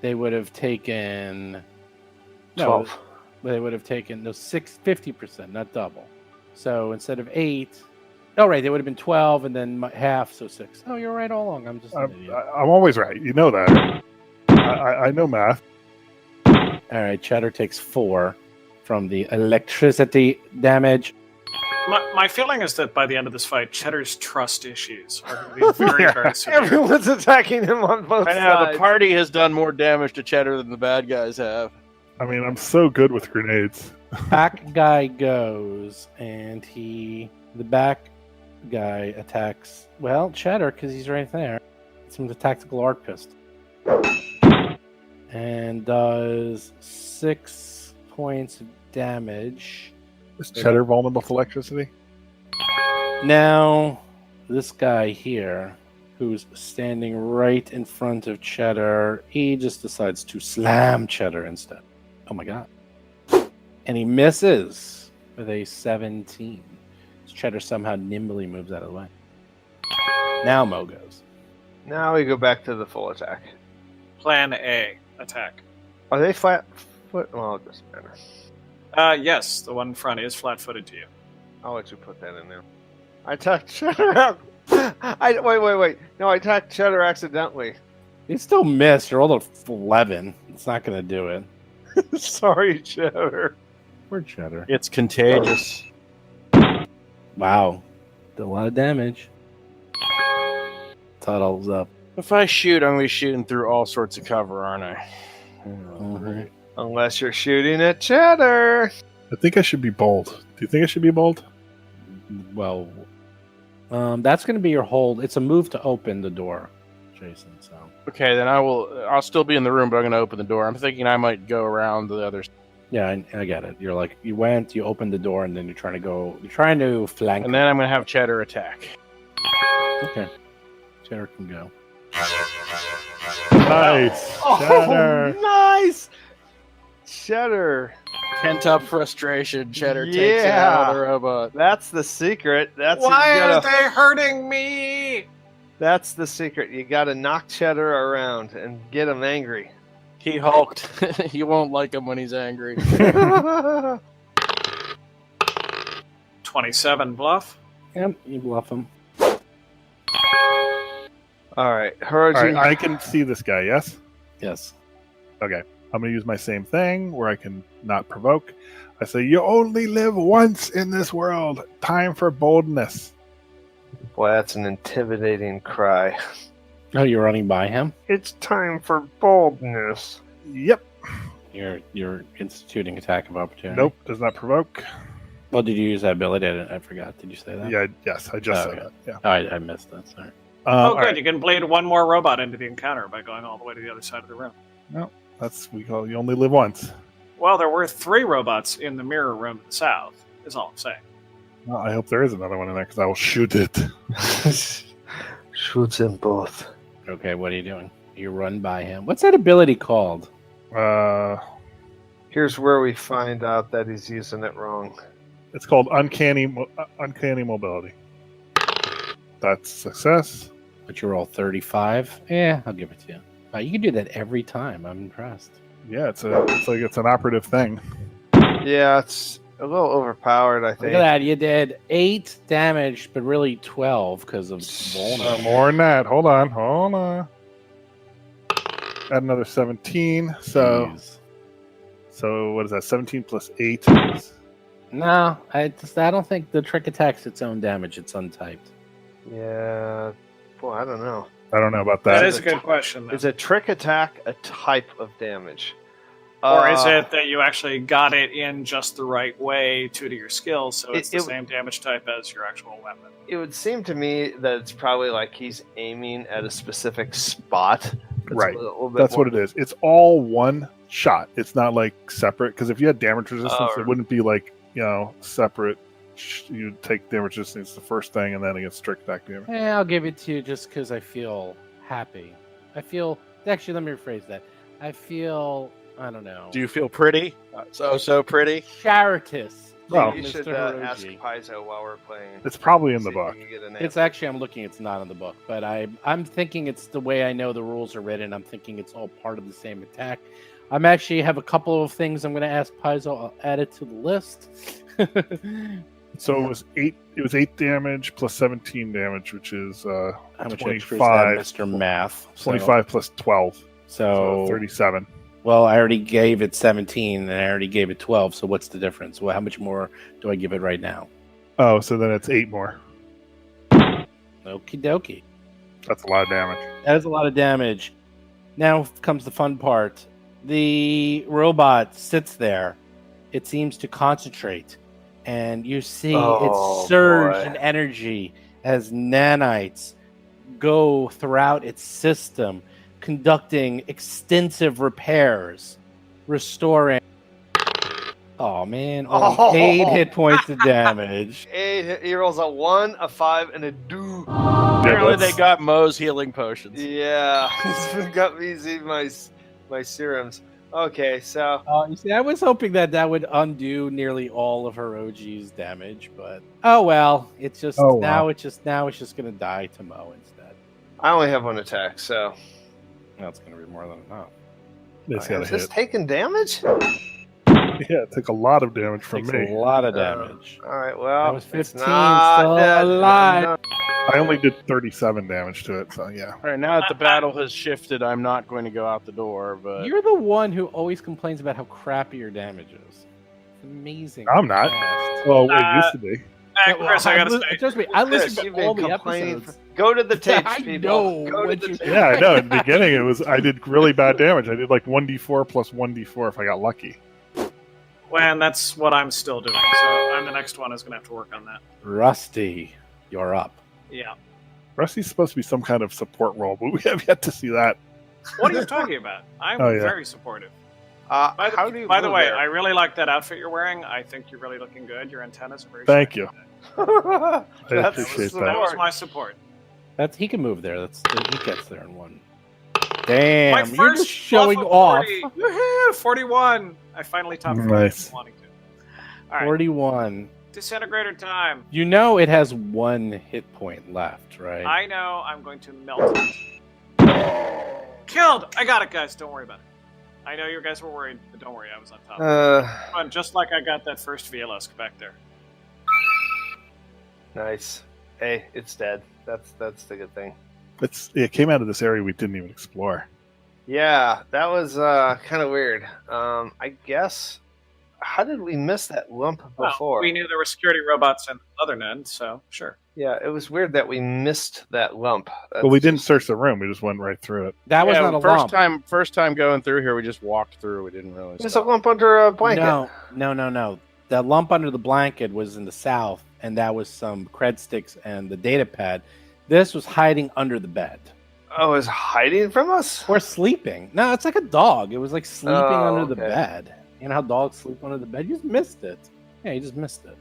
they would have taken 12. they would have taken 50%, not double. So instead of 8, right, they would have been 12 and then half, so 6. Oh, you're right all along. I'm just an idiot. I'm always right. You know that. I know math. All right, Cheddar takes 4 from the electricity damage. My feeling is that by the end of this fight, Cheddar's trust issues are going to be very, very severe. Everyone's attacking him on both I know sides. the party has done more damage to Cheddar than the bad guys have. I mean, I'm so good with grenades. Back guy goes, and the back guy attacks, Cheddar, because he's right there. It's him with a tactical arc pistol. And does 6 points of damage. Is Cheddar vulnerable to electricity? Now, this guy here, who's standing right in front of Cheddar, he just decides to slam Cheddar instead. Oh my god. And he misses with a 17. Cheddar somehow nimbly moves out of the way. Now Mo goes. Now we go back to the full attack. Plan A, attack. Are they flat foot? Well, it doesn't matter. Yes, the one in front is flat-footed to you. I'll let you put that in there. I attacked Cheddar out. Wait. No, I attacked Cheddar accidentally. You still missed. You rolled a 11. It's not going to do it. Sorry, Cheddar. Poor Cheddar. It's contagious. Wow. Did a lot of damage. Tuttle's up. If I shoot, I'm going to be shooting through all sorts of cover, aren't I? Mhm. Unless you're shooting at Cheddar. I think I should be bold. Do you think I should be bold? Well, that's going to be your hold. It's a move to open the door, Jason. So Okay, then I'll still be in the room, but I'm going to open the door. I'm thinking I might go around the other side. yeah, I get it. You're like you opened the door, and then you're trying to flank. And then I'm going to have Cheddar attack. Okay, Cheddar can go. Nice. Cheddar. Nice. Cheddar. Pent up frustration. Cheddar takes Yeah. out the robot. That's the secret. That's Why are they hurting me? That's the secret. You got to knock Cheddar around and get him angry. He hulked. You won't like him when he's angry. 27 bluff. Yep, you bluff him. All right, All Hiroji. right, I can see this guy, yes? Yes. Okay. I'm going to use my same thing where I can not provoke. I say, you only live once in this world. Time for boldness. Boy, that's an intimidating cry. Oh, you're running by him? It's time for boldness. Yep. You're instituting attack of opportunity. Nope. Does not provoke. Well, did you use that ability? I forgot. Did you say that? Yeah. Yes. I just Oh, said okay. that. Yeah. Oh, I missed that. Sorry. Oh, all good. right. You can bleed one more robot into the encounter by going all the way to the other side of the room. That's we call you only live once. Well, there were 3 robots in the mirror room to the south, is all I'm saying. Well, I hope there is another one in there because I will shoot it. Shoot them both. Okay, what are you doing? You run by him. What's that ability called? Here's where we find out that he's using it wrong. It's called uncanny mobility. That's success. But you roll 35. Yeah, I'll give it to you. Wow, you can do that every time. I'm impressed. Yeah, it's an operative thing. Yeah, it's a little overpowered, I Look think. at that. You did 8 damage, but really 12 because of vulnerable. More than that. Hold on. Add another 17. Jeez. So what is that? 17 plus 8. No, I don't think the trick attacks its own damage. It's untyped. Yeah. Boy, I don't know. I don't know about That that. is a good question. Though. Is a trick attack a type of damage? Or is it that you actually got it in just the right way to your skill, so it's the same damage type as your actual weapon? It would seem to me that it's probably like he's aiming at a specific spot. Right. That's That's what it is. It's all one shot. It's not like separate. Because if you had damage resistance, Oh. it wouldn't be like, separate. You'd take damage resistance the first thing and then against strict attack damage. Yeah, I'll give it to you just because I feel happy. Actually, let me rephrase that. I don't know. Do you feel pretty? So pretty? Charitous. Oh. You Mr. should Hiroji. ask Paizo while we're playing. It's probably in See the if book. you can get an It's answer. actually, I'm looking, it's not in the book, but I'm thinking it's the way I know the rules are written. I'm thinking it's all part of the same attack. I'm actually have a couple of things I'm going to ask Paizo. I'll add it to the list. So it was 8. It was 8 damage plus 17 damage, which is How much extra is 25. that, Mr. Math? 25 plus 12, So 37. Well, I already gave it 17, and I already gave it 12. So what's the difference? Well, how much more do I give it right now? Oh, so then it's 8 more. Okie dokie. That's a lot of damage. That is a lot of damage. Now comes the fun part. The robot sits there. It seems to concentrate. And you see it surge in energy as nanites go throughout its system, conducting extensive repairs, restoring. Oh man, only 8 hit points of damage. 8. He rolls a 1, a 5, and a 2. Apparently they got Moe's healing potions. Yeah, it's got me see my serums. Okay, so You see, I was hoping that would undo nearly all of her OG's damage, but oh well. It's just now it's just gonna die to Mo instead. I only have 1 attack, so That's gonna be more than enough. It's got a is this hit. taking damage? Yeah, it took a lot of damage from Takes me. a lot of damage. All right, well, That was 15, it's not still dead. alive. I only did 37 damage to it, so yeah. All right, now that the battle has shifted, I'm not going to go out the door, but You're the one who always complains about how crappy your damage is. It's amazing. I'm not. fast. Well, it used to be. Hey, Chris, I gotta say, Trust me, I Chris, listened you've to all been the complaining episodes. Go to the tapes, I people. know Go to what the you- tapes. Yeah, I know. In the beginning, I did really bad damage. I did like 1d4 plus 1d4 if I got lucky. and that's what I'm still doing. So I'm the next one who's gonna have to work on that. Rusty, you're up. Yeah. Rusty's supposed to be some kind of support role, but we have yet to see that. What are you talking about? I'm Oh, yeah. very supportive. How By do you the move way, there? I really like that outfit you're wearing. I think you're really looking good. Your antennas are very Thank shiny you. today. I That's appreciate the that. That was Lord. my support. He can move there. He gets there in one. Damn, My you're first just showing buff of off. 40. Woohoo! 41. I finally topped 40. Nice. Wanting to. All right. 41. Disintegrator time. You know it has 1 hit point left, right? I know I'm going to melt it. Killed! I got it, guys. Don't worry about it. I know you guys were worried, but don't worry. I was on top. Fun, just like I got that first VLS back there. Nice. Hey, it's dead. That's the good thing. It came out of this area we didn't even explore. Yeah, that was kind of weird. I guess. How did we miss that lump Well, before? we knew there were security robots in the other end, so sure. Yeah, it was weird that we missed that lump. But we didn't search the room. We just went right through it. that was Yeah, not a lump. first time going through here, we just walked through. We didn't really. There's a stop. lump under a blanket. No. The lump under the blanket was in the south, and that was some cred sticks and the data pad. This was hiding under the bed. Oh, it's hiding from us? Or sleeping. No, it's like a dog. It was like sleeping Oh, under the okay. bed. You know how dogs sleep under the bed? You just missed it. Yeah, you just missed it.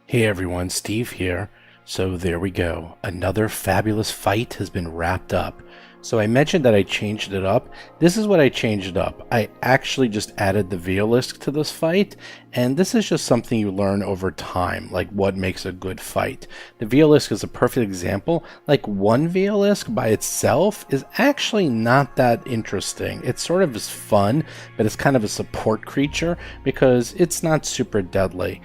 Hey everyone, Steve here. So there we go. Another fabulous fight has been wrapped up. So I mentioned that I changed it up. This is what I changed up. I actually just added the Veolisk to this fight, and this is just something you learn over time, like what makes a good fight. The Veolisk is a perfect example. Like one Veolisk by itself is actually not that interesting. It sort of is fun, but it's kind of a support creature because it's not super deadly.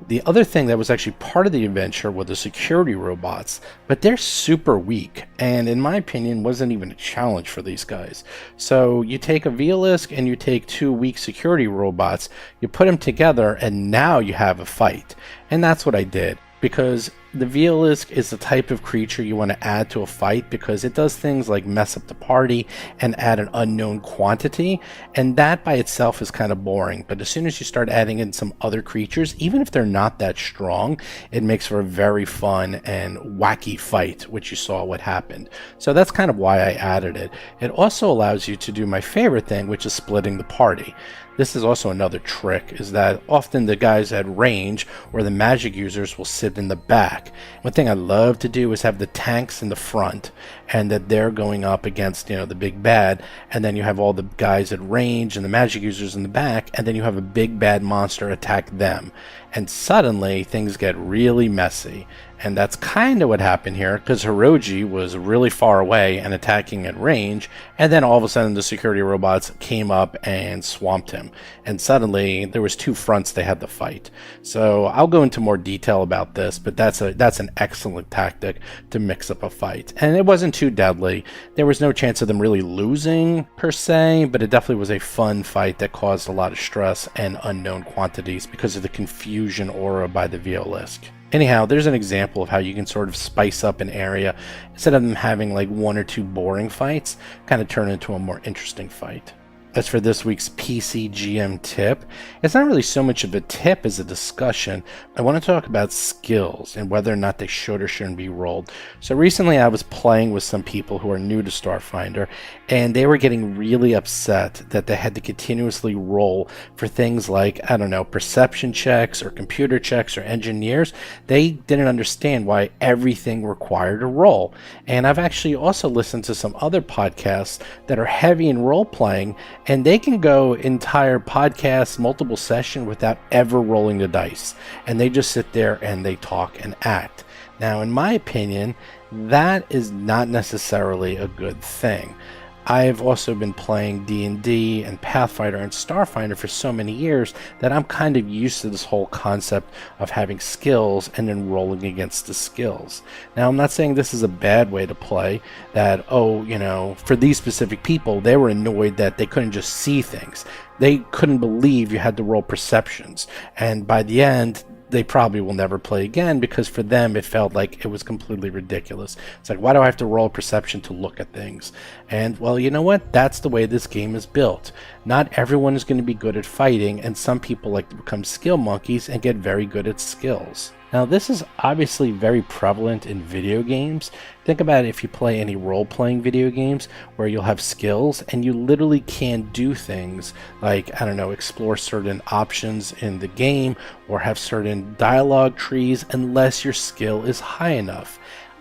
The other thing that was actually part of the adventure were the security robots, but they're super weak, and in my opinion, wasn't even a challenge for these guys. So you take a Veolisk and you take 2 weak security robots, you put them together, and now you have a fight. And that's what I did, because the Veolisk is the type of creature you want to add to a fight because it does things like mess up the party and add an unknown quantity, and that by itself is kind of boring. But as soon as you start adding in some other creatures, even if they're not that strong, it makes for a very fun and wacky fight, which you saw what happened. So that's kind of why I added it. It also allows you to do my favorite thing, which is splitting the party. This is also another trick, is that often the guys at range or the magic users will sit in the back. One thing I love to do is have the tanks in the front, and that they're going up against, the big bad, and then you have all the guys at range and the magic users in the back, and then you have a big bad monster attack them. And suddenly things get really messy. And that's kind of what happened here, because Hiroji was really far away and attacking at range, and then all of a sudden the security robots came up and swamped him. And suddenly there was two fronts they had to fight. So I'll go into more detail about this, but that's an excellent tactic to mix up a fight. And it wasn't too deadly. There was no chance of them really losing per se, but it definitely was a fun fight that caused a lot of stress and unknown quantities because of the confusion aura by the Violisk. Anyhow, there's an example of how you can sort of spice up an area. Instead of them having like one or two boring fights, kind of turn into a more interesting fight. As for this week's PCGM tip, it's not really so much of a tip as a discussion. I want to talk about skills and whether or not they should or shouldn't be rolled. So recently I was playing with some people who are new to Starfinder, and they were getting really upset that they had to continuously roll for things like, I don't know, perception checks or computer checks or engineers. They didn't understand why everything required a roll. And I've actually also listened to some other podcasts that are heavy in role-playing, and they can go entire podcasts, multiple sessions without ever rolling the dice. And they just sit there and they talk and act. Now, in my opinion, that is not necessarily a good thing. I've also been playing D&D and Pathfinder and Starfinder for so many years that I'm kind of used to this whole concept of having skills and then rolling against the skills. Now, I'm not saying this is a bad way to play, that, for these specific people, they were annoyed that they couldn't just see things. They couldn't believe you had to roll perceptions. And by the end, they probably will never play again, because for them it felt like it was completely ridiculous. It's like, why do I have to roll perception to look at things? And well, you know what? That's the way this game is built. Not everyone is going to be good at fighting, and some people like to become skill monkeys and get very good at skills. Now, this is obviously very prevalent in video games. Think about it if you play any role-playing video games where you'll have skills and you literally can't do things like, I don't know, explore certain options in the game or have certain dialogue trees unless your skill is high enough.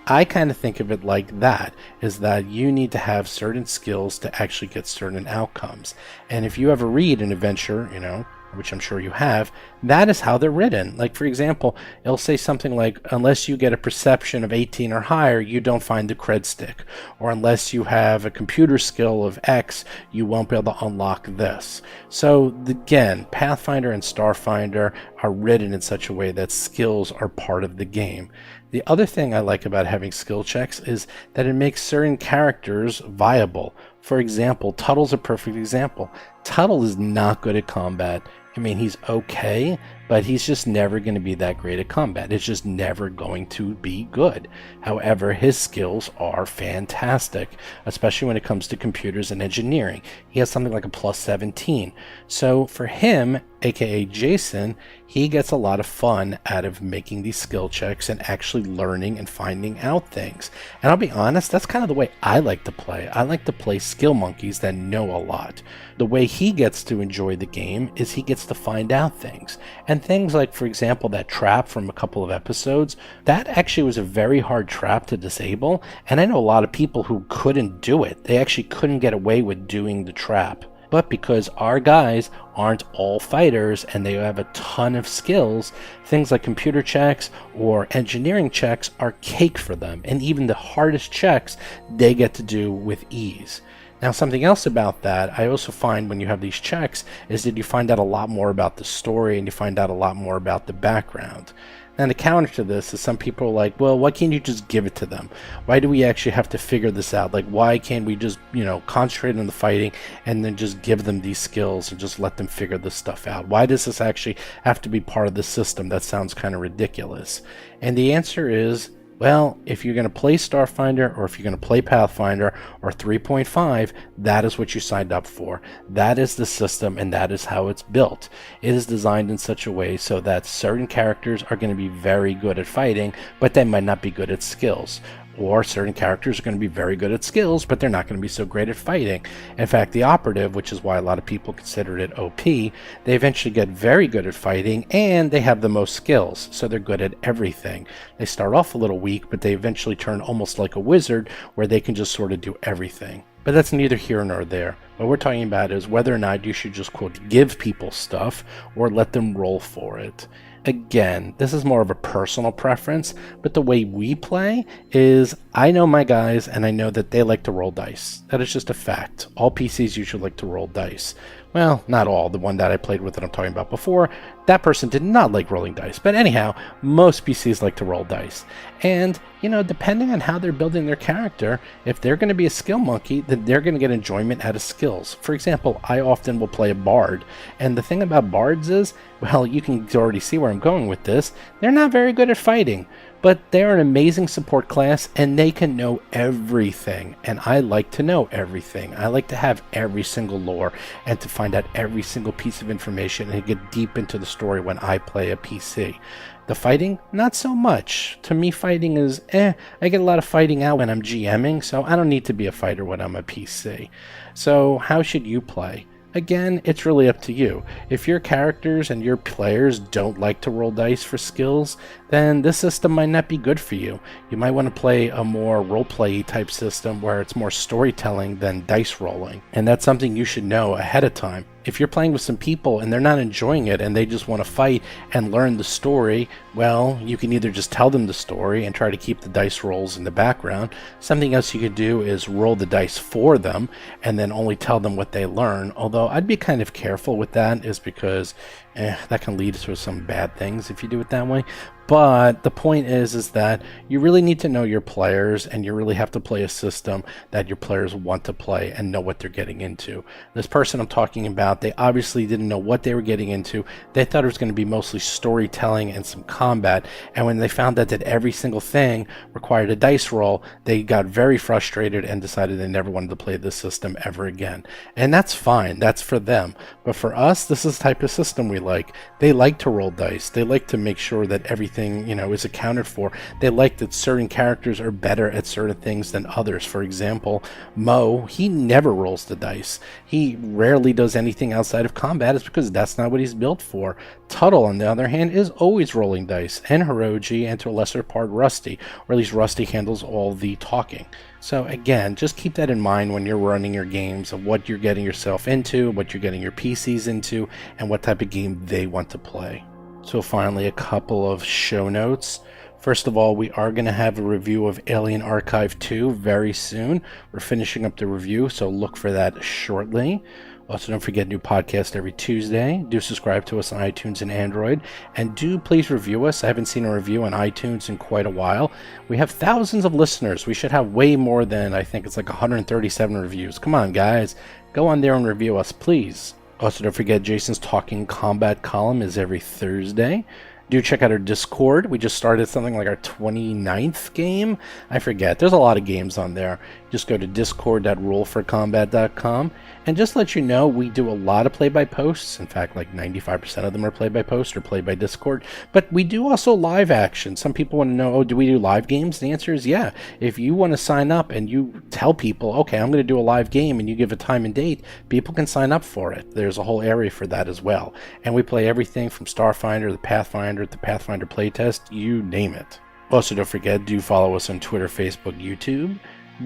I kind of think of it like that, is that you need to have certain skills to actually get certain outcomes. And if you ever read an adventure, which I'm sure you have, that is how they're written. Like, for example, it'll say something like, unless you get a perception of 18 or higher, you don't find the cred stick. Or unless you have a computer skill of X, you won't be able to unlock this. So, again, Pathfinder and Starfinder are written in such a way that skills are part of the game. The other thing I like about having skill checks is that it makes certain characters viable. For example, Tuttle's a perfect example. Tuttle is not good at combat. I mean, he's okay, but he's just never going to be that great at combat. It's just never going to be good. However, his skills are fantastic, especially when it comes to computers and engineering. He has something like a plus 17. So for him, aka Jason, he gets a lot of fun out of making these skill checks and actually learning and finding out things. And I'll be honest, that's kind of the way I like to play. I like to play skill monkeys that know a lot. The way he gets to enjoy the game is he gets to find out things. And things like, for example, that trap from a couple of episodes, that actually was a very hard trap to disable. And I know a lot of people who couldn't do it. They actually couldn't get away with doing the trap. But because our guys aren't all fighters and they have a ton of skills, things like computer checks or engineering checks are cake for them. And even the hardest checks, they get to do with ease. Now, something else about that, I also find when you have these checks, is that you find out a lot more about the story and you find out a lot more about the background. And the counter to this is some people are like, well, why can't you just give it to them? Why do we actually have to figure this out? Like, why can't we just, concentrate on the fighting and then just give them these skills and just let them figure this stuff out? Why does this actually have to be part of the system? That sounds kind of ridiculous. And the answer is, well, if you're going to play Starfinder or if you're going to play Pathfinder or 3.5, that is what you signed up for. That is the system and that is how it's built. It is designed in such a way so that certain characters are going to be very good at fighting, but they might not be good at skills. Or certain characters are going to be very good at skills, but they're not going to be so great at fighting. In fact, the operative, which is why a lot of people consider it OP, they eventually get very good at fighting, and they have the most skills, so they're good at everything. They start off a little weak, but they eventually turn almost like a wizard, where they can just sort of do everything. But that's neither here nor there. What we're talking about is whether or not you should just, quote, give people stuff or let them roll for it. Again, this is more of a personal preference, but the way we play is I know my guys and I know that they like to roll dice. That is just a fact. All PCs usually like to roll dice. Well, not all. The one that I played with that I'm talking about before, that person did not like rolling dice. But anyhow, most PCs like to roll dice. And, depending on how they're building their character, if they're going to be a skill monkey, then they're going to get enjoyment out of skills. For example, I often will play a bard. And the thing about bards is, well, you can already see where I'm going with this. They're not very good at fighting. But they're an amazing support class, and they can know everything. And I like to know everything. I like to have every single lore and to find out every single piece of information and get deep into the story when I play a PC. The fighting, not so much. To me, fighting is, I get a lot of fighting out when I'm GMing, so I don't need to be a fighter when I'm a PC. So how should you play? Again, it's really up to you. If your characters and your players don't like to roll dice for skills, then this system might not be good for you. You might want to play a more roleplay type system where it's more storytelling than dice rolling. And that's something you should know ahead of time. If you're playing with some people and they're not enjoying it and they just want to fight and learn the story, well, you can either just tell them the story and try to keep the dice rolls in the background. Something else you could do is roll the dice for them and then only tell them what they learn. Although I'd be kind of careful with that, is because that can lead to some bad things if you do it that way. But the point is that you really need to know your players, and you really have to play a system that your players want to play and know what they're getting into. This person I'm talking about, they obviously didn't know what they were getting into. They thought it was going to be mostly storytelling and some combat, and when they found out that every single thing required a dice roll, they got very frustrated and decided they never wanted to play this system ever again. And that's fine, that's for them. But for us, this is the type of system we like. They like to roll dice. They like to make sure that everything is accounted for. They like that certain characters are better at certain things than others. For example, Mo, he never rolls the dice. He rarely does anything outside of combat. It's because that's not what he's built for. Tuttle, on the other hand, is always rolling dice, and Hiroji, and to a lesser part Rusty, or at least Rusty handles all the talking. So again, just keep that in mind when you're running your games, of what you're getting yourself into, what you're getting your PCs into, and what type of game they want to play. So finally, a couple of show notes. First of all, we are going to have a review of Alien Archive 2 very soon. We're finishing up the review, so look for that shortly. Also, don't forget, new podcast every Tuesday. Do subscribe to us on iTunes and Android. And do please review us. I haven't seen a review on iTunes in quite a while. We have thousands of listeners. We should have way more than, I think it's like 137 reviews. Come on, guys. Go on there and review us, please. Also, don't forget, Jason's Talking Combat column is every Thursday. Do check out our Discord. We just started something like our 29th game. I forget. There's a lot of games on there. Just go to discord.rollforcombat.com. And just let you know, we do a lot of play-by-posts. In fact, like 95% of them are play-by-post or play-by-Discord. But we do also live action. Some people want to know, do we do live games? The answer is yeah. If you want to sign up and you tell people, okay, I'm going to do a live game, and you give a time and date, people can sign up for it. There's a whole area for that as well. And we play everything from Starfinder, the Pathfinder playtest, you name it. Also, don't forget, do follow us on Twitter, Facebook, YouTube.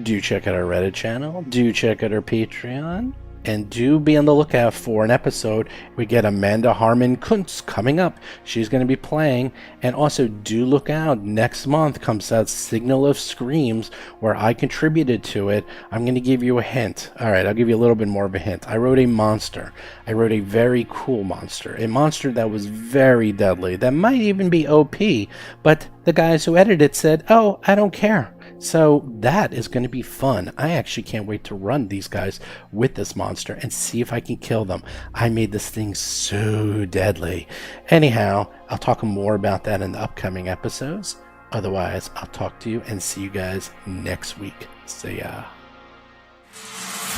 Do check out our Reddit channel. Do check out our Patreon. And do be on the lookout for an episode. We get Amanda Harmon Kuntz coming up. She's going to be playing. And also do look out. Next month comes out Signal of Screams, where I contributed to it. I'm going to give you a hint. All right, I'll give you a little bit more of a hint. I wrote a monster. I wrote a very cool monster. A monster that was very deadly. That might even be OP. But the guys who edited it said, oh, I don't care. So that is going to be fun. I actually can't wait to run these guys with this monster and see if I can kill them. I made this thing so deadly. Anyhow, I'll talk more about that in the upcoming episodes. Otherwise, I'll talk to you and see you guys next week. See ya.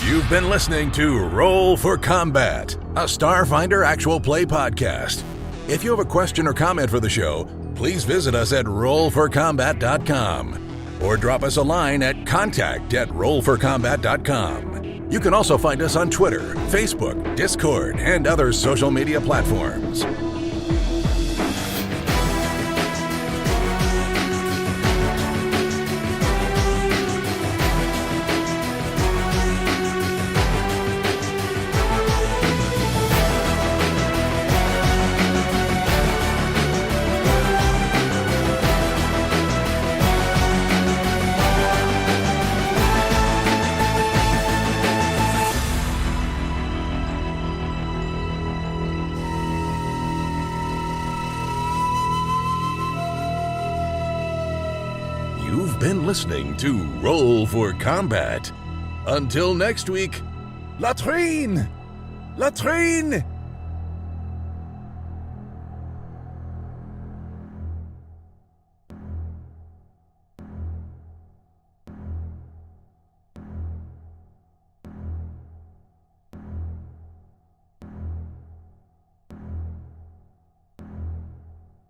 You've been listening to Roll for Combat, a Starfinder actual play podcast. If you have a question or comment for the show, please visit us at rollforcombat.com. or drop us a line at contact@rollforcombat.com. You can also find us on Twitter, Facebook, Discord, and other social media platforms. You've been listening to Roll for Combat. Until next week, latrine! Latrine!